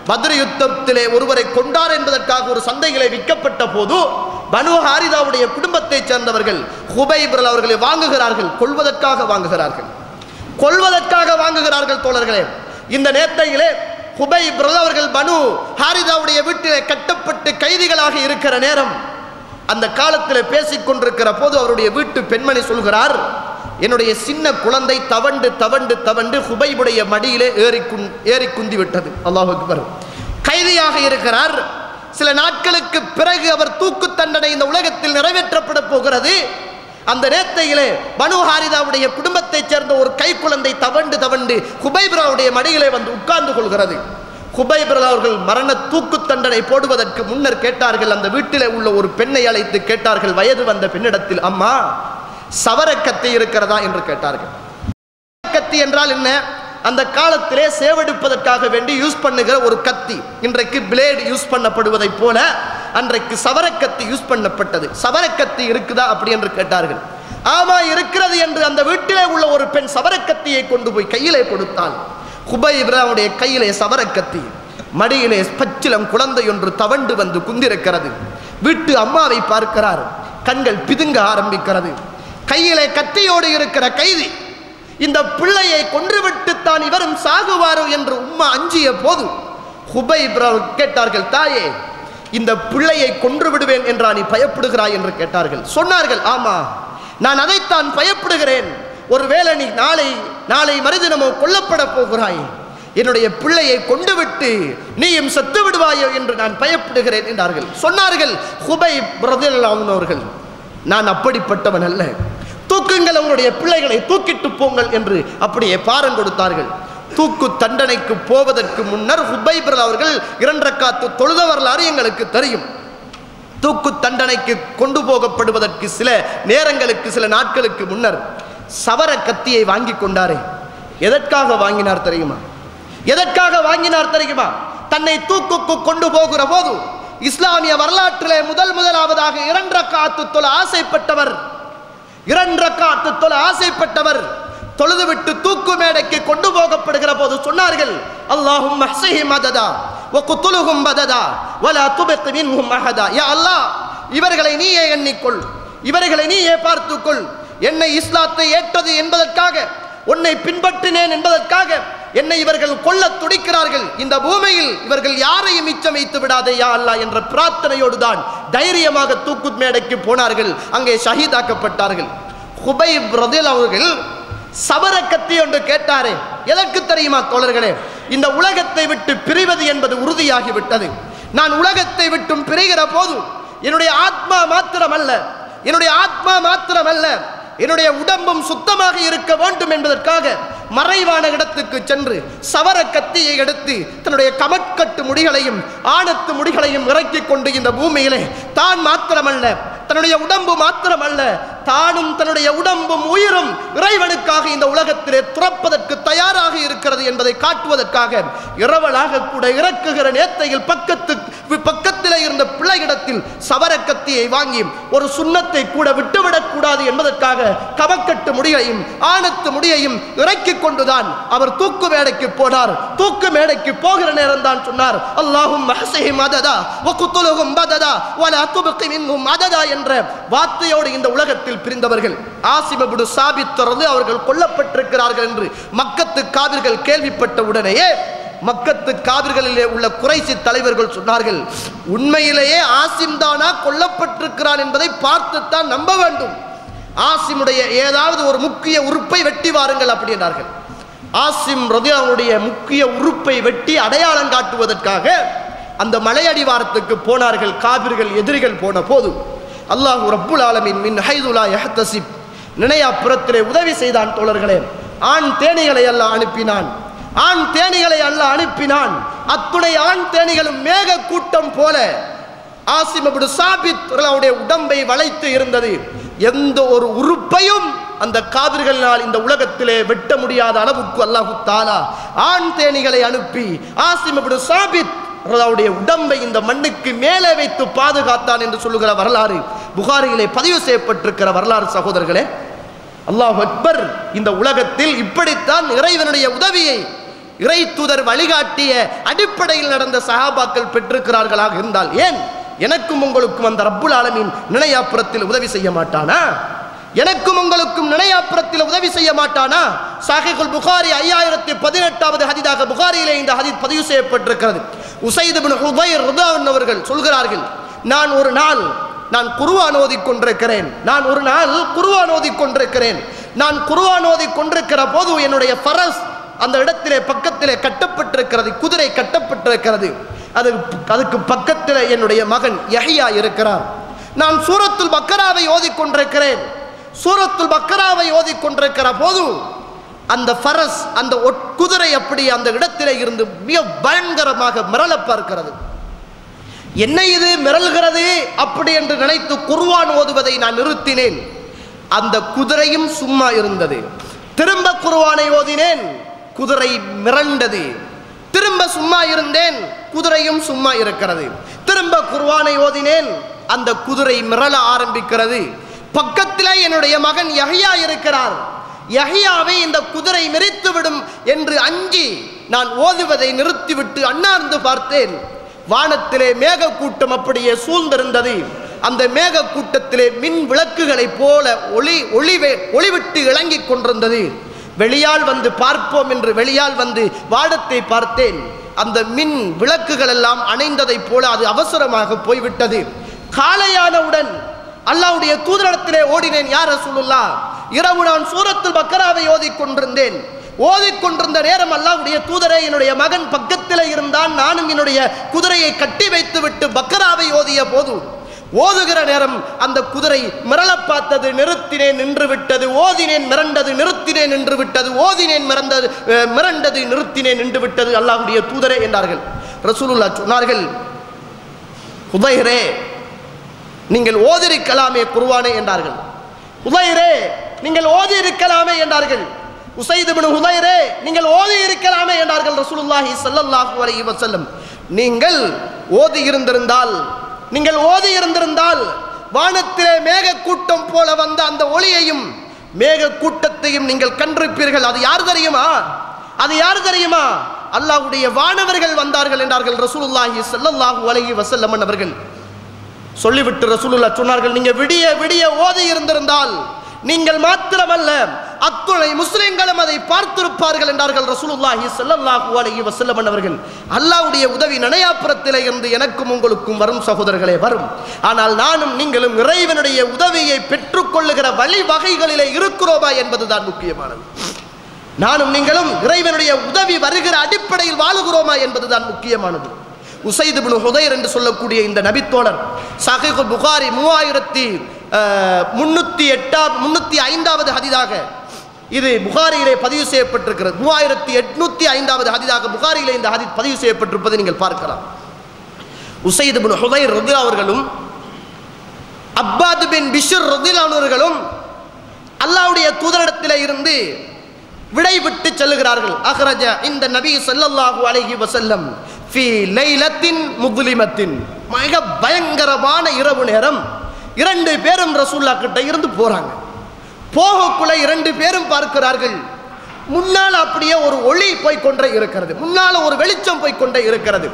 பத்ர் யுத்தத்திலே ஒருவரை கொண்டார் என்பதற்காக ஒரு சந்தைகளை விற்கப்பட்ட போது பனு ஹாரிதாவுடைய குடும்பத்தைச் சேர்ந்தவர்கள் ஹுபைப் அவர்களை வாங்குகிறார்கள். கொல்வதற்காக வாங்குகிறார்கள் தோழர்களே. இந்த நேரத்திலே ஹுபைப் அவர்கள் பனு ஹாரிதாவுடைய வீட்டிலே கட்டப்பட்டு கைதிகளாக இருக்கிற நேரம், அந்த காலத்தில் பேசிக் கொண்டிருக்கிற போது அவருடைய வீட்டு பெண்மணி சொல்கிறார், என்னுடைய சின்ன குழந்தை தவண்டு தவண்டு தவண்டு ஹுபைபுடைய மடியிலே ஏறி குந்தி விட்டது. அல்லாஹ் அக்பர். கைதியாக இருக்கிறார். சில நாட்களுக்கு பிறகு அவர் தூக்கு தண்டனை இந்த உலகத்தில் நிறைவேற்றப்பட போகிறது. அந்த நேரத்திலே பனு ஹாரிதாவுடைய குடும்பத்தைச் சேர்ந்த ஒரு கை குழந்தை தவண்டு தவண்டு ஹுபைபுடைய மடியிலே வந்து உட்கார்ந்து கொள்கிறது. ஹுபைப் அவர்கள் மரண தூக்கு தண்டனை போடுவதற்கு முன்னர் கேட்டார்கள், அந்த வீட்டிலே உள்ள ஒரு பெண்ணை அழைத்து கேட்டார்கள், வயது வந்த பெண்ணிடத்தில், அம்மா சவரக்கத்தி இருக்கிறதா என்று கேட்டார்கள். கத்தி என்றால் என்ன? அந்த காலத்திலே சேவெடுப்பதற்காக வேண்டி யூஸ் பண்ணுகிற ஒரு கத்தி. இன்றைக்கு பிளேடு யூஸ் பண்ணப்படுவதை போல அன்றைக்கு சவரக்கத்தி யூஸ் பண்ணப்பட்டது. சவரக்கத்தி இருக்குதா அப்படி என்று கேட்டார்கள். ஆமா இருக்கிறது என்று அந்த வீட்டிலே உள்ள ஒரு பெண் சவரக்கத்தியை கொண்டு போய் கையிலே கொடுத்தாள். ஹுபைபுடைய கையிலே சவரக்கத்தி, மடியிலே பச்சிலம் குழந்தை ஒன்று தவண்டு வந்து குந்திருக்கிறது. வீட்டு அம்மாவை பார்க்கிறார், கண்கள் பிதுங்க ஆரம்பிக்கிறது. கையிலே கத்தியோடு இருக்கிற கைதி இந்த பிள்ளையை கொன்றுவிட்டு தான் இவரும் சாகுவாரோ என்று உம்மா அஞ்சிய போது ஹுபைப் கேட்டார்கள், தாயே இந்த பிள்ளையை கொன்று விடுவேன் என்றா நீ பயப்படுகிறாய் என்று கேட்டார்கள். சொன்னார்கள், ஆமா நான் அதைத்தான் பயப்படுகிறேன். ஒருவேளை நீ நாளை மறுதினமோ கொல்லப்பட போகிறாய், என்னுடைய பிள்ளையை கொண்டு விட்டு நீயும் செத்து விடுவாயோ என்று நான் பயப்படுகிறேன் என்றார்கள். சொன்னார்கள் ஹுபைப் அவர்கள், நான் அப்படிப்பட்டவன் அல்ல, தூக்குங்கள் உங்களுடைய பிள்ளைகளை தூக்கிட்டு போங்கள் என்று அப்படியே பாரம் கொடுத்தார்கள். தூக்கு தண்டனைக்கு போவதற்கு முன்னர் ஹுபைப் அவர்கள் 2 ரக்காத்து தொழுத வரலாறு எங்களுக்கு தெரியும். தூக்கு தண்டனைக்கு கொண்டு போகப்படுவதற்கு சில நேரங்களுக்கு சில நாட்களுக்கு முன்னர் சவர கத்தியை வாங்கி கொண்டாரே, எதற்காக வாங்கினார் தெரியுமா? தன்னை தூக்குக்கு கொண்டு போகிற போது இஸ்லாமிய வரலாற்றிலே முதலாவதாக 2 ரக்காத்து தொழ ஆசைப்பட்டவர் தொழுதுவிட்டு தூக்கு மேடைக்கு கொண்டு போகப்படுகிற போது சொன்னார்கள், அல்லாஹும்ம ஹ்ஸிஹி மததா வ குத்லுஹும் பததா வலா துபக் மின்ஹும் அஹதா. யா அல்லாஹ், இவர்களை நீயே எண்ணிக்கொள், இவர்களை நீயே பார்த்துக்கொள். என்னை இஸ்லாத்தை ஏற்றது என்பதற்காக, உன்னை பின்பற்றினேன் என்பதற்காக என்னை இவர்கள் கொல்ல துடிக்கிறார்கள். இந்த பூமியில் இவர்கள் யாரையும் மிச்சம் வைத்து விடாதே யா அல்லாஹ் என்ற பிரார்த்தனையோடு தான் தைரியமாக தூக்கு மேடைக்கு போனார்கள். அங்கே ஷஹீதாக்கப்பட்டார்கள். ஹுபைப் அவர்கள் சவர கத்தி ஒன்று கேட்டாரே, எதற்கு தெரியுமா தோழர்களே? இந்த உலகத்தை விட்டு பிரிவது என்பது உறுதியாகிவிட்டது. நான் உலகத்தை விட்டும் பிரிகிற போது என்னுடைய ஆத்மா மாத்திரமல்ல என்னுடைய உடம்பும் சுத்தமாக இருக்க வேண்டும் என்பதற்காக மறைவான இடத்துக்கு சென்று சவர கத்தியை எடுத்து தன்னுடைய கமட்கட்டு முடிகளையும் ஆணத்து முடிகளையும் இறக்கி கொண்டு இந்த பூமியிலே தான் மாத்திரமல்ல, தன்னுடைய உடம்பு மாத்திரமல்ல, தானும் தன்னுடைய உடம்பும் உயிரும் இறைவனுக்காக இந்த உலகத்திலே துறப்பதற்கு தயாராக இருக்கிறது என்பதை காட்டுவதற்காக இரவலாக கூட இறக்குகிற நேத்தையில் பக்கத்திலே இருந்த பிள்ளையிடத்தில் சவர கத்தியை வாங்கி ஒரு சுண்ணத்தை கூட விட்டுவிடக் கூடாது என்பதற்காக கமக்கட்டு முடியையும் ஆணத்து முடியையும் இறக்கி கொண்டுதான் அவர் தூக்கு மேடைக்கு போனார். தூக்கு மேடைக்கு போகிற நேரம் தான் சொன்னார், அல்லாஹும்ம ஹ்ஸிஹி மததா வ குத்லுஹும் பததா வலா துபக் மின்ஹும் அததா என்ற வார்த்தையோடு இந்த உலகத்தில் பிரிந்தவர்கள் ஆசிம் இப்னு சாபித் அவர்கள் கொல்லப்பட்டிருக்கிறார்கள் என்று மக்கத்து காவிர்கள் கேள்விப்பட்ட உடனேயே மக்கத்து காவிர்களிலே உள்ள குறைசி தலைவர்கள் சொன்னார்கள், உண்மையிலேயே ஆசிம் தானா கொல்லப்பட்டிருக்கிறான் என்பதை பார்த்துத்தான் நம்ப வேண்டும். ஆசிமுடைய ஏதாவது ஒரு முக்கிய உறுப்பை வெட்டி வாருங்கள் அப்படி என்றார்கள். ஆசிம் ரலியல்லாஹுடைய முக்கிய உறுப்பை வெட்டி அடையாளம் காட்டுவதற்காக அந்த மலையடிவாரத்துக்கு போனார்கள். காபிர்கள் எதிரிகள் போன போது அல்லாஹ் ரப்புல் ஆலமீன் மின் ஹைது லா யஹ்தஸிப் நினையாப்புறத்திலே உதவி செய்தான். தோழர்களே, ஆண் தேனிகளை அல்லாஹ் அனுப்பினான். ஆண் தேனிகளை அல்லாஹ் அனுப்பினான். அத்துணை ஆண் தேனிகளும் மேக கூட்டம் போல ஆசிம் இப்னு சாபித் அவருடைய உடம்பை வளைத்து இருந்தது. எந்த ஒரு உறுப்பையும் அந்த காபிர்களினால் இந்த உலகத்திலே வெட்ட முடியாத அளவுக்கு அல்லாஹ் தஆலா ஆண் தேனிகளை அனுப்பி ஆசிம் இப்னு சாபித் அவருடைய உடம்பை இந்த மண்ணுக்கு மேலே வைத்து பாதுகாத்தான் என்று சொல்லுகிற வரலாறு புகாரியிலே பதிவு செய்யப்பட்டிருக்கிற வரலாறு. சகோதரர்களே, அல்லாஹ் அக்பர். இந்த உலகத்தில் இப்படித்தான் இறைவனுடைய உதவியை இறை தூதர் வழிகாட்டிய அடிப்படையில் நடந்த சஹாபாக்கள் பெற்றிருக்கிறார்களாக இருந்தால் ஏன் எனக்கும் உங்களுக்கும் அந்த ரப்புல் ஆலமீன் நினையாப்புறத்தில் உதவி செய்ய மாட்டானா? எனக்கும் உங்களுக்கும் நினையாப்புறத்தில் உதவி செய்ய மாட்டானா? சஹீஹுல் புகாரி 5018வது ஹதீஸாக புகாரியிலே இந்த ஹதீஸ் பதிவு செய்யப்பட்டிருக்கிறது. உஸைத் இப்னு ஹுதைர் ரலியல்லாஹு அவர்கள் சொல்கிறார்கள், நான் குர்ஆன் ஓதிக்கொண்டிருக்கிறேன். நான் குர்ஆன் ஓதிக்கொண்டிருக்கிற போது என்னுடைய ஃபரஸ் அந்த இடத்திலே பக்கத்திலே கட்டப்பட்டிருக்கிறது, குதிரை கட்டப்பட்டிருக்கிறது. அதுக்கு பக்கத்தில் என்னுடைய மகன் யஹ்யா இருக்கிறார். நான் சூரத்துல் பக்கராவை ஓதிக்கொண்டிருக்கிறேன். ஓதிக்கொண்டிருக்கிற போது அந்த ஃபரஸ் அந்த குதிரை அப்படி அந்த இடத்திலே இருந்து மிக பயங்கரமாக மிரள பார்க்கிறது. என்ன இது மிரள்கிறது அப்படி என்று நினைத்து குர்ஆன் ஓதுவதை நான் நிறுத்தினேன். அந்த குதிரையும் சும்மா இருந்தது. திரும்ப குர்ஆனை ஓதினேன், குதிரை மிரண்டது. திரும்ப சும்மா இருந்தேன், குதிரையும் சும்மா இருக்கிறது. திரும்ப குர்ஆனை ஓதினேன், அந்த குதிரை மிரள ஆரம்பிக்கிறது. பக்கத்திலே என்னுடைய மகன் யஹ்யா இருக்கிறார். யஹ்யாவை இந்த குதிரை மிரித்துவிடும் என்று அஞ்சி நான் ஓதுவதை நிறுத்திவிட்டு அண்ணார்ந்து பார்த்தேன். வானத்திலே மேக கூட்டம் அப்படியே சூழ்ந்திருந்தது. அந்த மேக கூட்டத்திலே மின் விளக்குகளை போல ஒளிவிட்டு இளங்கிக் கொண்டிருந்தது. வெளியால் வந்து பார்ப்போம் என்று வெளியால் வந்து வானத்தை பார்த்தேன். அந்த மின் விளக்குகள் எல்லாம் அணைந்ததை போல அது அவசரமாக போய்விட்டது. காலையானவுடன் அல்லாஹ்வுடைய தூதரிடத்திலே ஓடினேன். யா ரசூலுல்லாஹ், இரவு நான் சூரத்துல் பக்கராவை ஓதிக்கொண்டிருந்த நேரம் அல்லாஹ்வுடைய தூதரே, என்னுடைய மகன் பக்கத்தில் இருந்தான். நானும் என்னுடைய குதிரையை கட்டி வைத்து விட்டு பக்கராவை ஓதிய போது ஓதுகிற நேரம் அந்த குதிரை மிரள பார்த்தது. நிறுத்தினேன், நின்று விட்டது. ஓதினேன், மிரண்டது. நிறுத்தினேன், நின்று விட்டது. ஓதினேன், மிரண்டது. நிறுத்தினேன், நின்று விட்டது. அல்லாஹ்வுடைய தூதரே என்றார்கள். ரசூலுல்லாஹ் சொன்னார்கள், ஹுதைரே, நீங்கள் ஓதிருக்கலாமே குர்ஆனை என்றார்கள். ஹுதைரே, நீங்கள் ஓதி இருக்கலாமே என்றார்கள். உஸைத் இப்னு ஹுதைரே, நீங்கள் ஓதி இருக்கலாமே என்றார்கள் ரசூலுல்லாஹி ஸல்லல்லாஹு அலைஹி வஸல்லம். நீங்கள் ஓதி இருந்திருந்தால் வானத்திலே மேக கூட்டம் போல வந்த அந்த ஒளியையும் மேக கூட்டத்தையும் நீங்கள் கண்டிருப்பீர்கள். அது யார் தெரியுமா? அல்லாஹ்வுடைய வானவர்கள் வந்தார்கள் என்றார்கள் ரசூலுல்லாஹி ஸல்லல்லாஹு அலைஹி வஸல்லம் அவர்கள். சொல்லிவிட்டு ரசூலுல்லாஹ் சொன்னார்கள், நீங்க விடிய ஓதி இருந்திருந்தால் நீங்கள் மாத்திரமல்ல அத்துணை முஸ்லிம்களும் அதை பார்த்திருப்பார்கள் என்றார்கள் ரசூலுல்லாஹி ஸல்லல்லாஹு அலைஹி வஸல்லம் அவர்கள். அல்லாஹ்வுடைய உதவி நனையாப்புறத்திலே இருந்து எனக்கும் உங்களுக்கும் வரும் சகோதரர்களே, வரும். ஆனால் நானும் நீங்களும் இறைவனுடைய உதவியை பெற்றுக்கொள்ளுகிற வழிவகைகளிலே இருக்கிறோமா என்பதுதான் முக்கியமானது. நானும் நீங்களும் இறைவனுடைய உதவி வருகிற அடிப்படையில் வாழுகிறோமா என்பதுதான் முக்கியமானது. உஸைத் இப்னு ஹுதைர் என்று சொல்லக்கூடிய இந்த நபித்தோழர் சஹீஹுல் புகாரி 3305வது ஹதீஸாக இது புகாரியிலே பதிவு செய்யப்பட்டிருக்கிறது. 3805வது ஹதீஸாக புகாரியிலே இந்த ஹதீஸ் பதிவு செய்யப்பட்டிருப்பதை நீங்கள் பார்க்கலாம். உஸைத் இப்னு ஹுதைர் ரலியல்லாஹு அவர்களும் அப்பாத் பின் பிஷ்ர் ரலியல்லாஹு அவர்களும் அல்லாஹ்வுடைய தூதரிடத்திலே இருந்து விடை விட்டு செல்லுகிறார்கள். அஹ்ரஜ இந்த நபி ஸல்லல்லாஹு அலைஹி வஸல்லம் ஃபீ லைலத்தின் முظلمத்தின், மிக பயங்கரமான இரவு நேரம். 2 பேரும் ரசூலுல்லாஹ் கிட்ட இருந்து போறாங்க. போகக்குள்ள 2 பேரும் பார்க்கிறார்கள், முன்னால் அப்படியே ஒரு ஒளி போய்கொண்டே இருக்கிறது, முன்னால் ஒரு வெளிச்சம் போய்கொண்டே இருக்கிறது.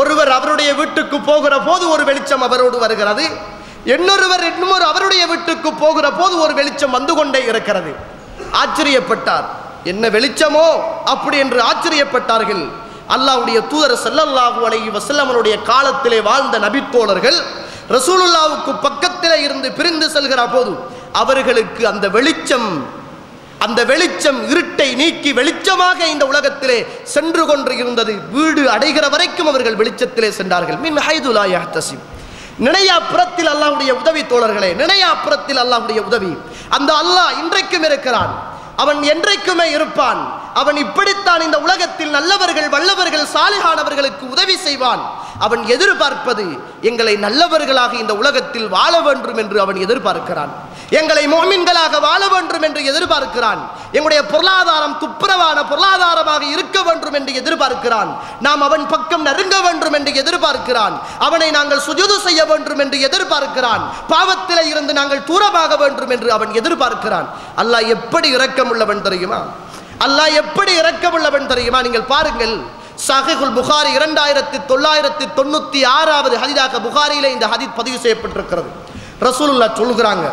ஒருவர் அவருடைய வீட்டுக்கு போகிற போது ஒரு வெளிச்சம் அவரோடு வருகிறது. இன்னொருவர் அவருடைய வீட்டுக்கு போகிற போது ஒரு வெளிச்சம் வந்து கொண்டே இருக்கிறது. ஆச்சரியப்பட்டார், என்ன வெளிச்சமோ அப்படி என்று ஆச்சரியப்பட்டார்கள். அல்லாஹ்வுடைய தூதர் ஸல்லல்லாஹு அலைஹி வஸல்லமுடைய காலத்திலே வாழ்ந்த நபித்தோழர்கள் ரசூலுல்லாஹ்வுக்கு பக்கத்திலே இருந்து பிரிந்து செல்கிற போது அவர்களுக்கு அந்த வெளிச்சம் இருட்டை நீக்கி வெளிச்சமாக இந்த உலகத்திலே சென்று கொண்டு இருந்தது. வீடு அடைகிற வரைக்கும் அவர்கள் வெளிச்சத்திலே சென்றார்கள். மின் ஹைது லா யஹ்தசிப், நினையாப்புறத்தில் அல்லாஹ்வுடைய உதவி தோழர்களே, நினையாப்புறத்தில் அல்லாஹ்வுடைய உதவி. அந்த அல்லாஹ் இன்றைக்கும் இருக்கிறான். அவன் என்றைக்குமே இருப்பான். அவன் இப்படித்தான் இந்த உலகத்தில் நல்லவர்கள், வல்லவர்கள், சாலிஹானவர்களுக்கு உதவி செய்வான். அவன் எதிர்பார்ப்பது எங்களை நல்லவர்களாக இந்த உலகத்தில் வாழ வேண்டும் என்று அவன் எதிர்பார்க்கிறான். எங்களை முஃமின்களாக வாழ வேண்டும் என்று எதிர்பார்க்கிறான். எங்களுடைய பொருளாதாரம் துப்புரவான பொருளாதாரமாக இருக்க வேண்டும் என்று எதிர்பார்க்கிறான். நாம் அவன் பக்கம் நெருங்க வேண்டும் என்று எதிர்பார்க்கிறான். அவனை நாங்கள் சுஜூது செய்ய வேண்டும் என்று எதிர்பார்க்கிறான். பாவத்திலே இருந்து நாங்கள் தூரமாக வேண்டும் என்று அவன் எதிர்பார்க்கிறான். அல்லாஹ் எப்படி இரக்கமுள்ளவன் தெரியுமா? அல்லாஹ் எப்படி இரக்கமுள்ளவன் தெரியுமா? நீங்கள் பாருங்கள், சஹீஹுல் புகாரி 2996வது ஹதீஸாக புகாரியிலே இந்த ஹதீஸ் பதிவு செய்யப்பட்டிருக்கிறது. ரசூலுல்லாஹ் சொல்கிறாங்க,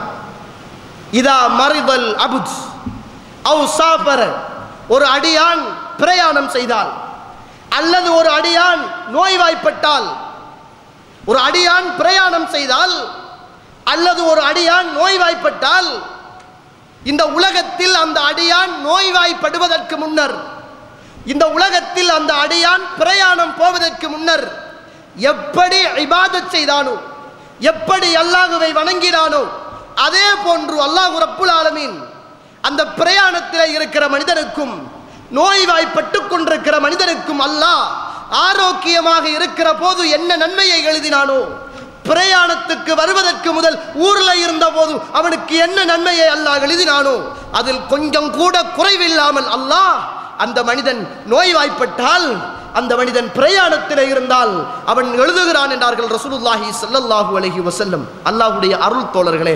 இதா மரிதல் அபுத் அவ் சாஃபர, ஒரு அடியான் பிரயாணம் செய்தால் அல்லது ஒரு அடியான் நோய்வாய்ப்பட்டால், ஒரு அடியான் பிரயாணம் செய்தால் அல்லது ஒரு அடியான் நோய்வாய்ப்பட்டால், இந்த உலகத்தில் அந்த அடியான் நோய்வாய்ப்படுவதற்கு முன்னர், இந்த உலகத்தில் அந்த அடியான் பிரயாணம் போவதற்கு முன்னர் எப்படி இபாதத் செய்தானோ, எப்படி அல்லாஹ்வை வணங்கினானோ, அதே போன்று அல்லாஹ் ரப்புல் ஆலமீன் அந்த பிரயாணத்தில் இருக்கிற மனிதனுக்கும் நோய்வாய்ப்பட்டு கொண்டிருக்கிற மனிதனுக்கும் அல்லாஹ் ஆரோக்கியமாக இருக்கிற போது என்ன நன்மையை எழுதினானோ, பிரயாணத்துக்கு வருவதற்கு முதல் ஊர்ல இருந்த போது அவனுக்கு என்ன நன்மையை அல்லாஹ் எழுதினானோ அதில் கொஞ்சம் கூட குறைவில்லாமல் அல்லாஹ் அந்த மனிதன் நோய்வாய்ப்பட்டால், அந்த மனிதன் பிரயாணத்தில் இருந்தால் அவன் எழுதுகிறான் என்றார்கள் ரசூலுல்லாஹி ஸல்லல்லாஹு அலைஹி வஸல்லம். அல்லாஹ்வுடைய அருள் தோழர்களே,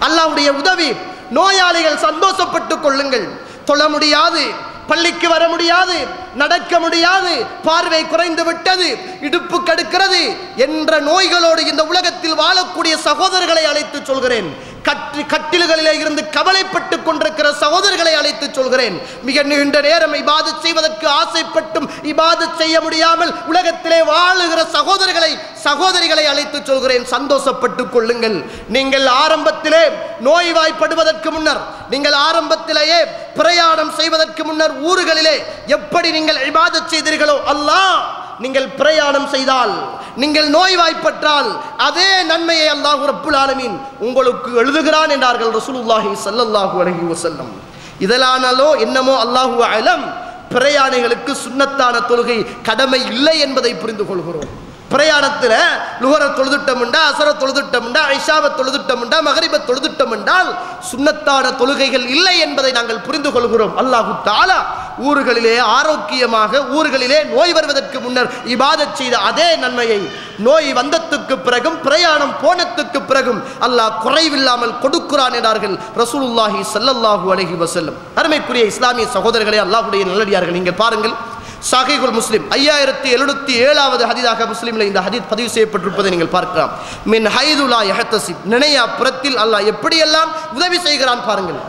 அல்லாஹ்வுடைய உதவி. நோயாளிகள் சந்தோஷப்பட்டுக் கொள்ளுங்கள். தொழ முடியாது, பள்ளிக்கு வர முடியாது, நடக்க முடியாது, பார்வை குறைந்து விட்டது, இடுப்பு கடுக்கிறது என்ற நோய்களோடு இந்த உலகத்தில் வாழக்கூடிய சகோதரர்களை அழைத்து சொல்கிறேன். கட்டில்களிலே இருந்து கவலைப்பட்டு கொண்டிருக்கிற சகோதரர்களை அழைத்து சொல்கிறேன். மிக நீண்ட நேரம் இபாதத் செய்வதற்கு ஆசைப்பட்டும் இபாதத் செய்ய முடியாமல் உலகத்திலே வாழுகிற சகோதரிகளை அழைத்து சொல்கிறேன், சந்தோஷப்பட்டுக் கொள்ளுங்கள். நீங்கள் ஆரம்பத்திலே நோய்வாய்ப்படுவதற்கு முன்னர், நீங்கள் ஆரம்பத்திலேயே பிரயாணம் செய்வதற்கு முன்னர் ஊர்களிலே எப்படி நீங்கள் இபாதத் செய்தீர்களோ, அல்லாஹ் நீங்கள் பிரயாணம் செய்தால், நீங்கள் நோய்வாய்ப்பட்டால் அதே நன்மையை அல்லாஹ் ரப்புல் ஆலமீன் உங்களுக்கு எழுதுகிறான் என்றார்கள் ரசூலுல்லாஹி ஸல்லல்லாஹு அலைஹி வஸல்லம். இதலானாலோ என்னமோ அல்லாஹு அலம், பிரயாணிகளுக்கு சுன்னத்தான தொழுகை கடமை இல்லை என்பதை புரிந்து கொள்கிறோம். பிரயாணத்தில் லுஹர தொழுதுட்டமுண்டா, அசர தொழுதுட்டமுண்டா, ஐஷாவை தொழுதுட்டமுண்டா, மகரிப தொழுதுட்டம் என்றால் சுன்னத்தான தொழுகைகள் இல்லை என்பதை நாங்கள் புரிந்து கொள்கிறோம். அல்லாஹு தஆலா ஊர்களிலே ஆரோக்கியமாக, ஊர்களிலே நோய் வருவதற்கு முன்னர் இபாதத் செய்த அதே நன்மையை நோய் வந்ததுக்கு பிறகும் பிரயாணம் போனதுக்கு பிறகும் அல்லாஹ் குறைவில்லாமல் கொடுக்கிறான் என்றார்கள் ரசூலுல்லாஹி ஸல்லல்லாஹு அலைஹி வஸல்லம். அருமைக்குரிய இஸ்லாமிய சகோதரர்களே, அல்லாஹ்வுடைய நல்லடியார்கள், நீங்கள் பாருங்கள், சஹீஹுல் முஸ்லிம் 5707வது ஹதீஸாக முஸ்லிமில் இந்த ஹதீஸ் பதிவு செய்யப்பட்டிருப்பதை நீங்கள் பார்க்கலாம். மின் ஹைது லா யஹ்தசிப், நினையா புறத்தில் அல்லாஹ் எப்படியெல்லாம் உதவி செய்கிறான் பாருங்கள்.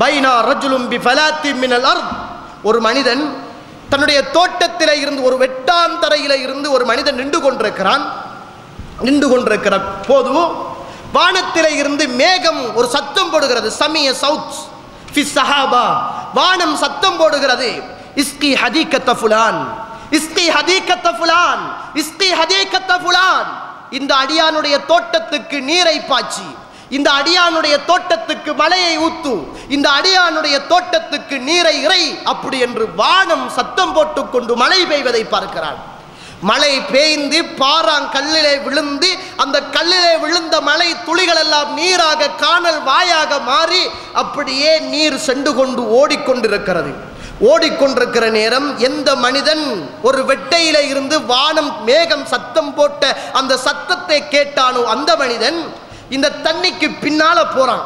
பைனா ரஜுலும் பி ஃபலாத்தி மினல் அர்த், ஒரு மனிதன் தன்னுடைய தோட்டத்திலே இருந்து, ஒரு வெட்டாந்தரையிலே இருந்து ஒரு மனிதன் நின்று கொண்டிருக்கிற போது வானத்திலே இருந்து மேகம் ஒரு சத்தம் போடுகிறது. சமிய சவுத் ஃபி ஸஹாபா, வானம் சத்தம் போடுகிறது. இஸ்கி ஹதீகத்த ஃபுலான், இஸ்கி ஹதீகத்த ஃபுலான், இஸ்கி ஹதீகத்த ஃபுலான், இந்த அடியானுடைய தோட்டத்துக்கு நீரை பாய்ச்சி, இந்த அடியானுடைய தோட்டத்துக்கு மழையை ஊத்து, இந்த அடியானுடைய தோட்டத்துக்கு நீரை இறை, அப்படி என்று வானம் சத்தம் போட்டுக்கொண்டு மழை பெய்வதை பார்க்கிறான். மழை பெய்ந்து பாறாங்கல்லிலே விழுந்து, அந்த கல்லிலே விழுந்த மழை துளிகள் எல்லாம் நீராக காணல் வாயாக மாறி அப்படியே நீர் சென்று கொண்டு ஓடிக்கொண்டிருக்கிறது. ஓடிக்கொண்டிருக்கிற நேரம் எந்த மனிதன் ஒரு வெட்டையில இருந்து வானம் மேகம் சத்தம் போட்ட அந்த சத்தத்தை கேட்டானோ அந்த மனிதன் இந்த தண்ணிக்கு பின்னால போறான்.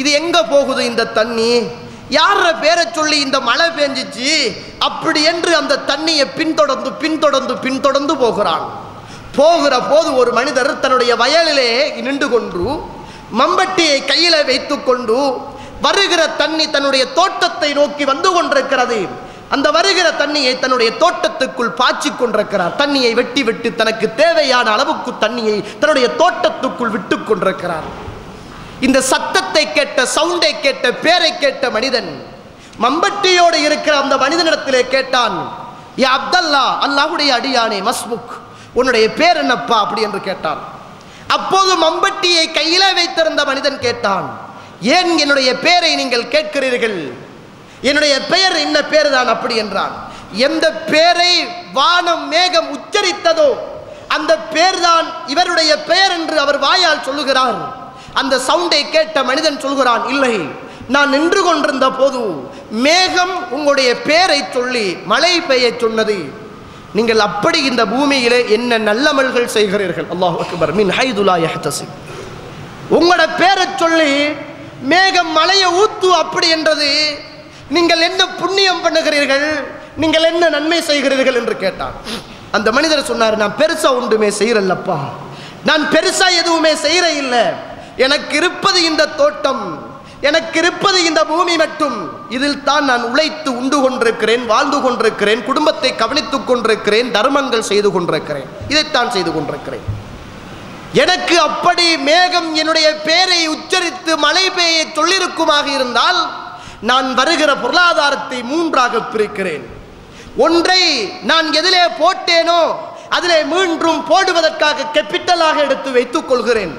இது எங்க போகுது இந்த தண்ணி, யார பேரை சொல்லி இந்த மழை பெஞ்சிச்சு அப்படி என்று அந்த தண்ணியை பின்தொடர்ந்து போகிறான். போகிற போது ஒரு மனிதர் தன்னுடைய வயலிலே நின்று கொண்டு மம்பட்டியை கையில வைத்து கொண்டு வருகிற தண்ணி தன்னுடைய தோட்டத்தை நோக்கி வந்து கொண்டிருக்கிறது. அந்த வருகிற தண்ணியை தன்னுடைய தோட்டத்துக்குள் பாய்ச்சி கொண்டிருக்கிறார். தண்ணியை வெட்டி விட்டு தனக்கு தேவையான அளவுக்கு தண்ணியை தன்னுடைய தோட்டத்துக்குள் விட்டு கொண்டிருக்கிறார். இந்த சத்தத்தை கேட்ட, சவுண்டை கேட்ட, பேரை கேட்ட மனிதன் மம்பட்டியோடு இருக்கிற அந்த மனிதனிடத்திலே கேட்டான், யா அப்தல்லா, அல்லாஹ்வுடைய அடியானே, மஸ்முக், உன்னுடைய பேர் என்னப்பா அப்படி என்று கேட்டான். அப்போது மம்பட்டியை கையில வைத்திருந்த மனிதன் கேட்டான், ஏன் என்னுடைய பேரை நீங்கள் கேட்கிறீர்கள்? என்னுடைய பெயர் என்ன பேர் தான் அப்படி என்றான். எந்த பேரை வானம் மேகம் உச்சரித்ததோ அந்த பேர் தான் இவருடைய பெயர் என்று அவர் வாயால் சொல்லுகிறார். அந்த சவுண்டை கேட்ட மனிதன் சொல்கிறான், இல்லை, நான் நின்று கொண்டிருந்த போது மேகம் உங்களுடைய பேரை சொல்லி மழை பெய்ய சொன்னது. நீங்கள் அப்படி இந்த பூமியிலே என்ன நல்லமல்கள் செய்கிறீர்கள்? அல்லாஹ் அக்பர். மின் ஹைது லா யஹ்தஸிப். உங்களோட பேரை சொல்லி மேகம் மழையை ஊத்து அப்படி என்றது. நீங்கள் என்ன புண்ணியம் பண்ணுகிறீர்கள்? நீங்கள் என்ன நன்மை செய்கிறீர்கள் என்று கேட்டான். அந்த மனிதர் சொன்னார், நான் பெருசா ஒன்றுமே செய்யறல்லப்பா, நான் பெருசா எதுவுமே செய்யற இல்லை. எனக்கு இருப்பது இந்த தோட்டம், எனக்கு இருப்பது இந்த பூமி மட்டும். இதில் தான் நான் உழைத்து உண்டு கொண்டிருக்கிறேன், வாழ்ந்து கொண்டிருக்கிறேன், குடும்பத்தை கவனித்துக் கொண்டிருக்கிறேன், தர்மங்கள் செய்து கொண்டிருக்கிறேன், இதைத்தான் செய்து கொண்டிருக்கிறேன். எனக்கு அப்படி மேகம் என்னுடைய பேரை உச்சரித்து மழை பெய்ய சொல்லிருக்குமாக இருந்தால் நான் வருகிற பொருளாதாரத்தை 3ஆக பிரிக்கிறேன். ஒன்றை நான் எதிலே போட்டேனோ அதிலே மீண்டும் போடுவதற்காக கேபிட்டலாக எடுத்து வைத்துக் கொள்கிறேன்.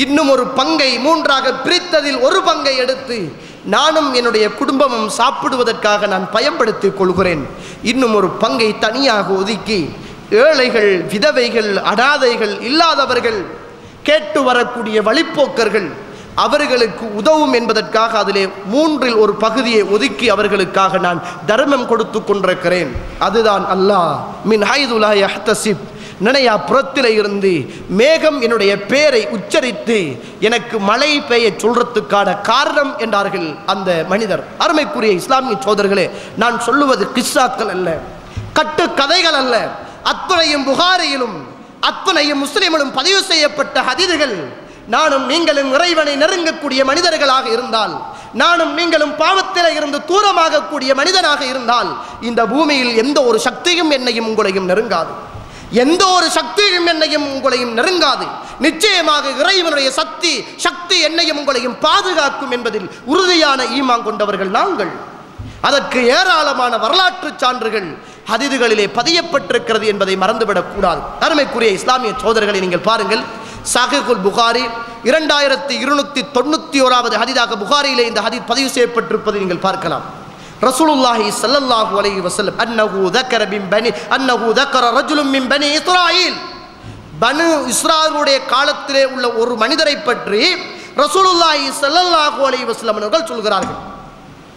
இன்னும் ஒரு பங்கை 3ஆக பிரித்ததில் ஒரு பங்கை எடுத்து நானும் என்னுடைய குடும்பமும் சாப்பிடுவதற்காக நான் பயன்படுத்திக் கொள்கிறேன். இன்னும் ஒரு பங்கை தனியாக ஒதுக்கி ஏழைகள், விதவைகள், அனாதைகள், இல்லாதவர்கள், கேட்டு வரக்கூடிய வழிப்போக்கர்கள், அவர்களுக்கு உதவும் என்பதற்காக அதிலே 3இல் ஒரு பகுதியை ஒதுக்கி அவர்களுக்காக நான் தர்மம் கொடுத்து கொண்டிருக்கிறேன். அதுதான் அல்லாஹ் மின் ஹைது லா யஹ்தஸிப், நினையா புறத்திலே இருந்து மேகம் என்னுடைய பேரை உச்சரித்து எனக்கு மழை பெய்ய சொல்றதுக்கான காரணம் என்றார்கள் அந்த மனிதர். அருமைக்குரிய இஸ்லாமிய சோதர்களே, நான் சொல்லுவது கிஸ்ஸாக்கள் அல்ல, கட்டு கதைகள் அல்ல. அத்துணையும் புகாரியிலும் அத்துணையும் முஸ்லிமிலும் பதிவு செய்யப்பட்ட ஹதீதுகள். நானும் நீங்களும் இறைவனை நெருங்கக்கூடிய மனிதர்களாக இருந்தால், நானும் நீங்களும் பாவத்திலே இருந்து தூரமாகக்கூடிய மனிதனாக இருந்தால், இந்த பூமியில் எந்த ஒரு சக்தியும் என்னையும் உங்களையும் நெருங்காது. எந்த ஒரு சக்தியும் என்னையும் உங்களையும் நெருங்காது. நிச்சயமாக இறைவனுடைய சக்தி என்னையும் உங்களையும் பாதுகாக்கும் என்பதில் உறுதியான ஈமான் கொண்டவர்கள் நாங்கள். அதற்கு ஏராளமான வரலாற்று சான்றுகள் ஹதீதுகளிலே பதியப்பட்டிருக்கிறது என்பதை மறந்துவிடக் கூடாது. அருமைக்குரிய இஸ்லாமிய சோதரர்களை நீங்கள் பாருங்கள், சஹீஹுல் புகாரி 2291வது ஹதீதாக புகாரியிலே இந்த ஹதீஸ் பதிவு செய்யப்பட்டிருப்பதை நீங்கள் பார்க்கலாம். ரசூலுல்லாஹி ஸல்லல்லாஹு அலைஹி வஸல்லம் அன்னஹு தக்கர ரஜுலுன் மின் பனி இஸ்ராயீல், பனு இஸ்ராயீலுடைய காலத்திலே உள்ள ஒரு மனிதரை பற்றி ரசூலுல்லாஹி ஸல்லல்லாஹு அலைஹி வஸல்லம் அவர்கள் சொல்கிறார்கள்.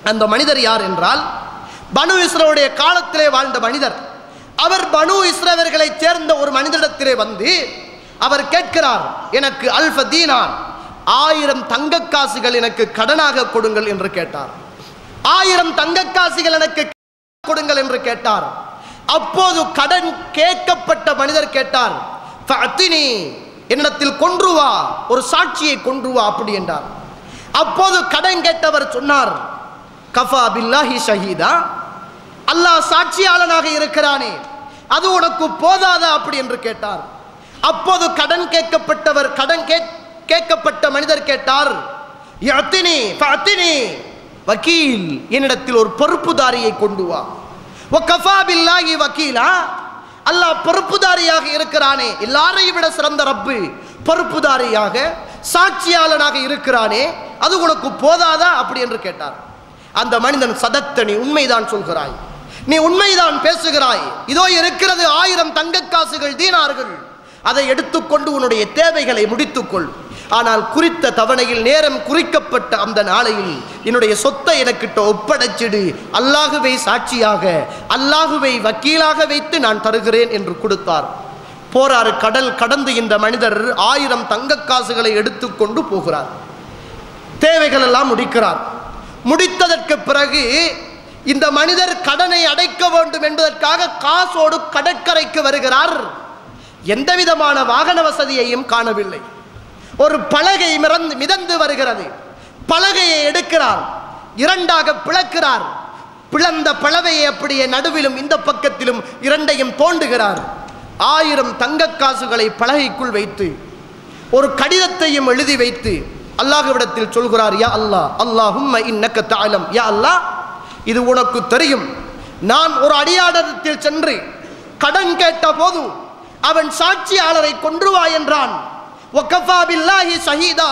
அந்த மனிதர் யார் என்றால், பனு இஸ்ராயீலுடைய காலத்திலே வாழ்ந்த மனிதர். அவர் பனு இஸ்ராயீலர்களை சேர்ந்த ஒரு மனிதரிடத்திலே வந்து அவர் கேட்கிறார், எனக்கு அல்ஃப தீனார், 1000 தங்கக்காசுகள் எனக்கு கடனாக கொடுங்கள் என்று கேட்டார். 1000 தங்கக்காசுகள் எனக்கு கொடுங்கள் என்று கேட்டார். அப்போது கடன் கேட்கப்பட்ட மனிதர் கேட்டார், ஃபஅத்தினி, என்னிடத்தில் கொன்று வா, ஒரு சாட்சியை கொன்று வா அப்படி என்றார். அப்போது கடன் கேட்டவர் சொன்னார், கஃபா பில்லாஹி ஷஹீதா, அல்லாஹ் சாட்சியாளனாக இருக்கிறானே, அது உனக்கு போதாதா அப்படி என்று கேட்டார். அப்போது கடன் கேட்கப்பட்ட மனிதர் கேட்டார், யஅத்தினி ஃபஅத்தினி வக்கீல், என்னிடத்தில் ஒரு பொறுப்புதாரியை கொண்டு வா. வகஃபா பில்லாஹி வக்கீலா, அல்லாஹ் பொறுப்புதாரியாக இருக்கிறானே, எல்லாரையும் விட சிறந்த ரப்பு பொறுப்புதாரியாக சாட்சியாளனாக இருக்கிறானே, அது உனக்கு போதாதா அப்படி என்று கேட்டார். அந்த மனிதன், சதக்த, நீ உண்மைதான் சொல்கிறாய், நீ உண்மைதான் பேசுகிறாய், இதோ இருக்கிறது 1000 தங்கக்காசுகள், தீனார்கள், அதை எடுத்துக்கொண்டு உன்னுடைய தேவைகளை முடித்துக்கொள். ஆனால் குறித்த தவணையில், நேரம் குறிக்கப்பட்ட அந்த நாளையில் என்னுடைய சொத்தை எனக்கிட்ட ஒப்படைச்சிடு, அல்லாஹுவை சாட்சியாக, அல்லாஹுவை வக்கீலாக வைத்து நான் தருகிறேன் என்று கொடுத்தார். போறாரு, கடல் கடந்து இந்த மனிதர் 1000 தங்கக்காசுகளை எடுத்துக்கொண்டு போகிறார். தேவைகள் எல்லாம் முடிக்கிறார். முடித்ததற்கு பிறகு இந்த மனிதர் கடனை அடைக்க வேண்டும் என்பதற்காக காசோடு கடற்கரைக்கு வருகிறார். எந்த விதமான வாகன வசதியையும் காணவில்லை. ஒரு பலகை மிதந்து வருகிறது. பலகையை எடுக்கிறார், 2ஆக பிளக்கிறார். பிளந்த பலகையை அப்படியே நடுவிலும் இந்த பக்கத்திலும் 2ஐயும் தோண்டுகிறார். 1000 தங்கக்காசுகளை பலகைக்குள் வைத்து ஒரு கடிதத்தையும் எழுதி வைத்து அல்லாஹ்விடத்தில் சொல்கிறார், யா அல்லாஹ், அல்லாஹும்ம இன்னக தஅலம், யா அல்லாஹ், இது உனக்கு தெரியும், நான் ஒரு அடியாரிடத்தில் சென்று கடன் கேட்ட போது அவன் சாட்சியாளரை கொன்று வா என்றான். வகஃபா பில்லாஹி ஷஹீதா,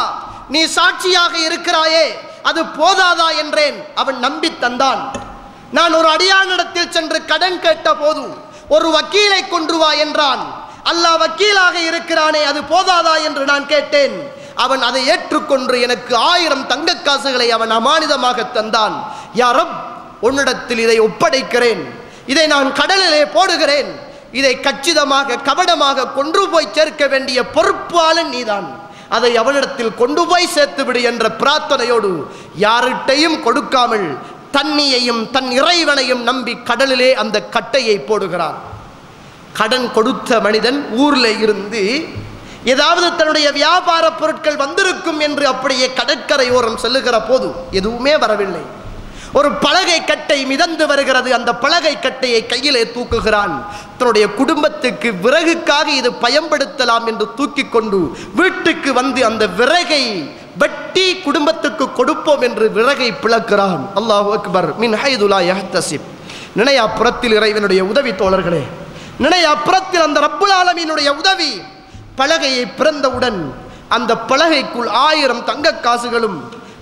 நீ சாட்சியாக இருக்கிறாயே, அது போதாதா என்றேன். அவன் நம்பி தந்தான். நான் ஒரு அடியானிடத்தில் சென்று கடன் கேட்ட போது ஒரு வக்கீலை கொண்டு வா என்றான். அல்லாஹ் வக்கீலாக இருக்கிறானே, அது போதாதா என்று நான் கேட்டேன். அவன் அதை ஏற்றுக்கொண்டு எனக்கு 1000 தங்க காசுகளை அவன் அமானிதமாக தந்தான். யா ரப், உன்னிடத்தில் இதை ஒப்படைக்கிறேன், இதை நான் கடலிலே போடுகிறேன், இதை கச்சிதமாக கபடமாக கொண்டு போய் சேர்க்க வேண்டிய பொறுப்பாளன் நீதான், அதை அவனிடத்தில் கொண்டு போய் சேர்த்துவிடு என்ற பிரார்த்தனையோடு யார்கிட்டையும் கொடுக்காமல் தண்ணியையும் தன் இறைவனையும் நம்பி கடலிலே அந்த கட்டையை போடுகிறான். கடன் கொடுத்த மனிதன் ஊரில் இருந்து ஏதாவது தன்னுடைய வியாபார பொருட்கள் வந்திருக்கும் என்று அப்படியே கடற்கரையோரம் செல்லுகிற போது எதுவுமே வரவில்லை. ஒரு பலகை கட்டை மிதந்து வருகிறது. அந்த பலகை கட்டையை கையிலே தூக்குகிறான். தன்னுடைய குடும்பத்துக்கு விறகுக்காக இது பயன்படுத்தலாம் என்று தூக்கி கொண்டு வீட்டுக்கு வந்து அந்த விறகை வெட்டி குடும்பத்துக்கு கொடுப்போம் என்று விறகை பிளக்கிறான். அல்லாஹு அக்பர். மின் ஹைது லா யஹ்தசிப். நினையா புறத்தில் இறைவனுடைய உதவி தோழர்களே, நினையா புறத்தில் அந்த ரப்புல் ஆலமீனுடைய உதவி. பலகையை பிறந்தவுடன் அந்த பலகைக்குள் 1000 தங்க காசுகளும்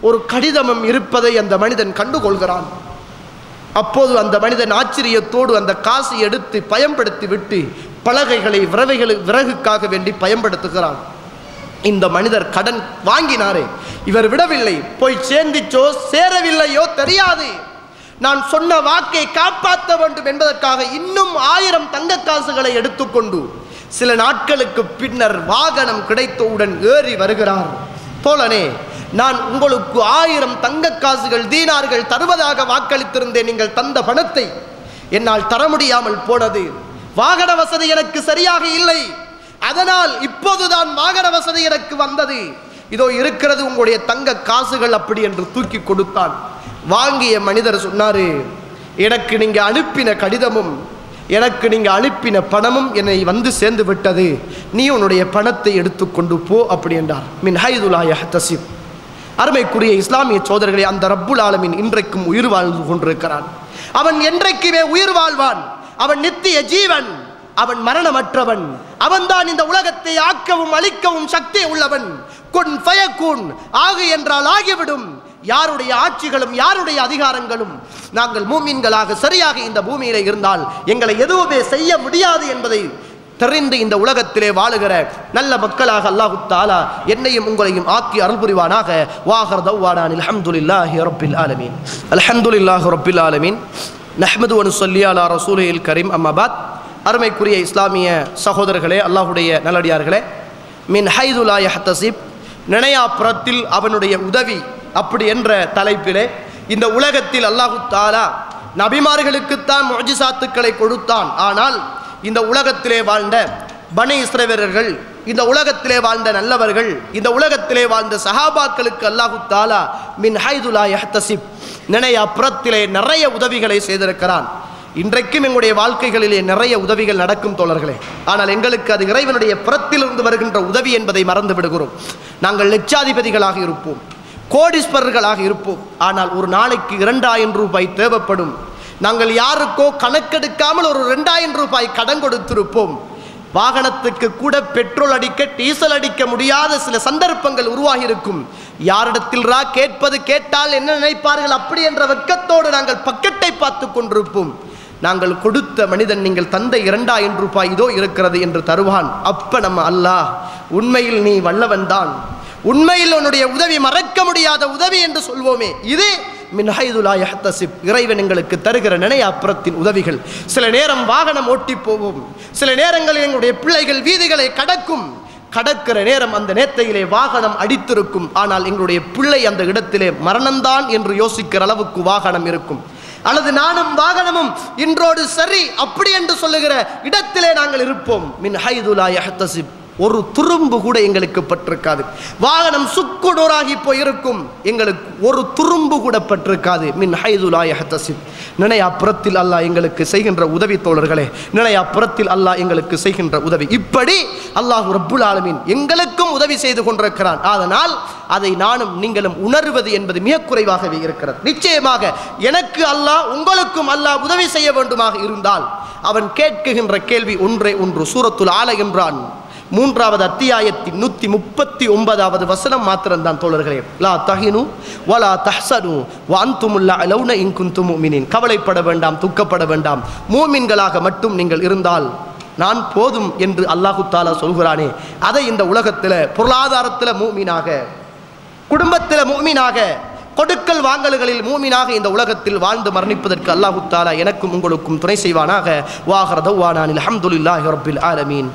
ஒரு கடிதமும் இருப்பதை அந்த மனிதன் கண்டுகொள்கிறான். அப்போது அந்த மனிதன் ஆச்சரியத்தோடு அந்த காசை எடுத்து பயன்படுத்தி விட்டு பலகைகளை விறகுக்காக வேண்டி பயன்படுத்துகிறான். இந்த மனிதர் கடன் வாங்கினாரே, இவர் விடவில்லை. போய் சேர்ந்துச்சோ சேரவில்லையோ தெரியாது. நான் சொன்ன வாக்கை காப்பாற்ற வேண்டும் என்பதற்காக இன்னும் 1000 தங்க காசுகளை எடுத்துக்கொண்டு சில நாட்களுக்கு பின்னர் வாகனம் கிடைத்தவுடன் ஏறி வருகிறார். தோழனே, நான் உங்களுக்கு 1000 தங்க காசுகள் தீனார்கள் தருவதாக வாக்களித்திருந்தேன். நீங்கள் தந்த பணத்தை என்னால் தர முடியாமல் போனது. வாகன வசதி எனக்கு சரியாக இல்லை, அதனால் இப்போதுதான் வாகன வசதி எனக்கு வந்தது. இதோ இருக்கிறது உங்களுடைய தங்க காசுகள் அப்படி என்று தூக்கி கொடுத்தான். வாங்கிய மனிதர் சொன்னாரு, எனக்கு நீங்க அனுப்பின கடிதமும் எனக்கு நீங்க அனுப்பின பணமும் என்னை வந்து சேர்ந்து விட்டது, நீ உன்னுடைய பணத்தை எடுத்துக்கொண்டு போ அப்படி என்றார். மின் ஹைது லா யஹ்தசிப். அருமைக்குரிய இஸ்லாமிய சோதரர்களே, அந்த ரப்புல் ஆலமீன் இன்றைக்கும் உயிர் வாழ்ந்து கொண்டிருக்கிறான். அவன் என்றைக்குமே உயிர் வாழ்வான். அவன் நித்திய ஜீவன், அவன் மரணமற்றவன். அவன்தான் இந்த உலகத்தை ஆக்கவும் அழிக்கவும் சக்தி உள்ளவன். குன் ஃபயகுன், ஆகு என்றால் ஆகிவிடும். யாருடைய ஆட்சிகளும் யாருடைய அதிகாரங்களும் நாங்கள் மூமின்களாக சரியாக இந்த பூமியிலே இருந்தால் எங்களை எதுவுமே செய்ய முடியாது என்பதை தெரிந்து இந்த உலகத்திலே வாழுகிற நல்ல மக்களாக அல்லாஹு தஆலா என்னையும் உங்களையும் ஆக்கி அருள் புரிவானாக. வாஹர் தவ்வானா அல்ஹம்துலில்லாஹி ரப்பில் ஆலமீன். அல்ஹம்துலில்லாஹி ரப்பில் ஆலமீன். நஹ்மது வ நுஸல்லி அலா ரசூலில் கரீம். அம்மா பாத். அருமைக்குரிய இஸ்லாமிய சகோதரர்களே, அல்லாஹ்வுடைய நல்லடியார்களே, மின் ஹைது லா யஹ்தசிப், நினையாப்புறத்தில் அவனுடைய உதவி அப்படி என்ற தலைப்பிலே இந்த உலகத்தில் அல்லாஹு தஆலா நபிமார்களுக்குத்தான் முஅ்ஜிசாத்துக்களை கொடுத்தான். ஆனால் இந்த உலகத்திலே வாழ்ந்த பனி இஸ்ரவேலர்கள், இந்த உலகத்திலே வாழ்ந்த நல்லவர்கள், இந்த உலகத்திலே வாழ்ந்த சஹாபாக்களுக்கு அல்லாஹு தஆலா மின் ஹைது லா யஹ்தசிப், நினையாப்புறத்திலே நிறைய உதவிகளை செய்திருக்கிறான். இன்றைக்கும் எங்களுடைய வாழ்க்கைகளிலே நிறைய உதவிகள் நடக்கும் தோழர்களே. ஆனால் எங்களுக்கு அது இறைவனுடைய புறத்திலிருந்து வருகின்ற உதவி என்பதை மறந்து விடுகிறோம். நாங்கள் லட்சாதிபதிகளாக இருப்போம், கோடீஸ்வரர்களாக இருப்போம். ஆனால் ஒரு நாளைக்கு 2000 ரூபாய் தேவைப்படும். நாங்கள் யாருக்கோ கணக்கெடுக்காமல் ஒரு 2000 ரூபாய் கடன் கொடுத்திருப்போம். வாகனத்துக்கு கூட பெட்ரோல் அடிக்க டீசல் அடிக்க முடியாத சில சந்தர்ப்பங்கள் உருவாகி இருக்கும். யாரிடத்தில் கேட்பது, கேட்டால் என்ன நினைப்பார்கள் அப்படி என்ற வெட்கத்தோடு நாங்கள் பக்கெட்டை பார்த்து கொண்டிருப்போம். நாங்கள் கொடுத்த மனிதன் நீங்கள் தந்த 2000 ரூபாய் இதோ இருக்கிறது என்று தருவான். அப்ப நம்ம அல்லாஹ், உண்மையில் நீ வல்லவன் தான், உண்மையில் உன்னுடைய உதவி மறக்க முடியாத உதவி என்று சொல்வோமே. இது மின் ஹைது லா யஹ்தசிப், இறைவன் எங்களுக்கு தருகிற நினையாப்புறத்தின் உதவிகள். சில நேரம் வாகனம் ஓட்டி போவோம், சில நேரங்களில் எங்களுடைய பிள்ளைகள் வீதிகளை கடக்கிற நேரம் அந்த நேத்தையிலே வாகனம் அடித்திருக்கும். ஆனால் எங்களுடைய பிள்ளை அந்த இடத்திலே மரணம்தான் என்று யோசிக்கிற அளவுக்கு வாகனம் இருக்கும். அல்லது நானும் வாகனமும் இன்றோடு சரி அப்படி என்று சொல்லுகிற இடத்திலே நாங்கள் இருப்போம். மின் ஹைது லா யஹ்தசிப், ஒரு துரும்பு கூட எங்களுக்கு பட்டிருக்காது. வாகனம் சுக்குநூறாகி போயிருக்கும், எங்களுக்கு ஒரு துரும்பு கூட பட்டிருக்காது. மின் ஹைது லா யஹ்தசிப், நினையாப்புறத்தில் அல்லாஹ் எங்களுக்கு செய்கின்ற உதவி தோழர்களே, நினையாப்புறத்தில் அல்லாஹ் எங்களுக்கு செய்கின்ற உதவி. இப்படி அல்லாஹ் ரப்புல் ஆலமீன் எங்களுக்கும் உதவி செய்து கொண்டிருக்கிறான். அதனால் அதை நானும் நீங்களும் உணர்வது என்பது மிக குறைவாகவே இருக்கிறது. நிச்சயமாக எனக்கு அல்லாஹ், உங்களுக்கும் அல்லாஹ் உதவி செய்ய வேண்டுமாக இருந்தால் அவன் கேட்குகின்ற கேள்வி ஒன்றே ஒன்று. சூரத்துல் ஆல என்றான், 3வது அத்தியாயத்தின் 139வது வசனம் மாத்திரம்தான் தோழர்களே. லா தஹினு வலா தஹ்சனு வ அன்துமுல் அலௌன இன் குன்தும் முஃமினீன். கவலைப்பட வேண்டாம், துக்கப்பட வேண்டாம், மூமின்களாக மட்டும் நீங்கள் இருந்தால் நான் போதும் என்று அல்லாஹு தஆலா சொல்கிறானே, அதை இந்த உலகத்தில் பொருளாதாரத்தில் மூமினாக, குடும்பத்தில் மூமினாக, கொடுக்கல் வாங்கல்களில் மூமினாக இந்த உலகத்தில் வாழ்ந்து மரணிப்பதற்கு அல்லாஹு தஆலா எனக்கும் உங்களுக்கும் துணை செய்வானாக. வாஹிரு தஅவானா அல்ஹம்துலில்லாஹி ரப்பில் ஆலமீன்.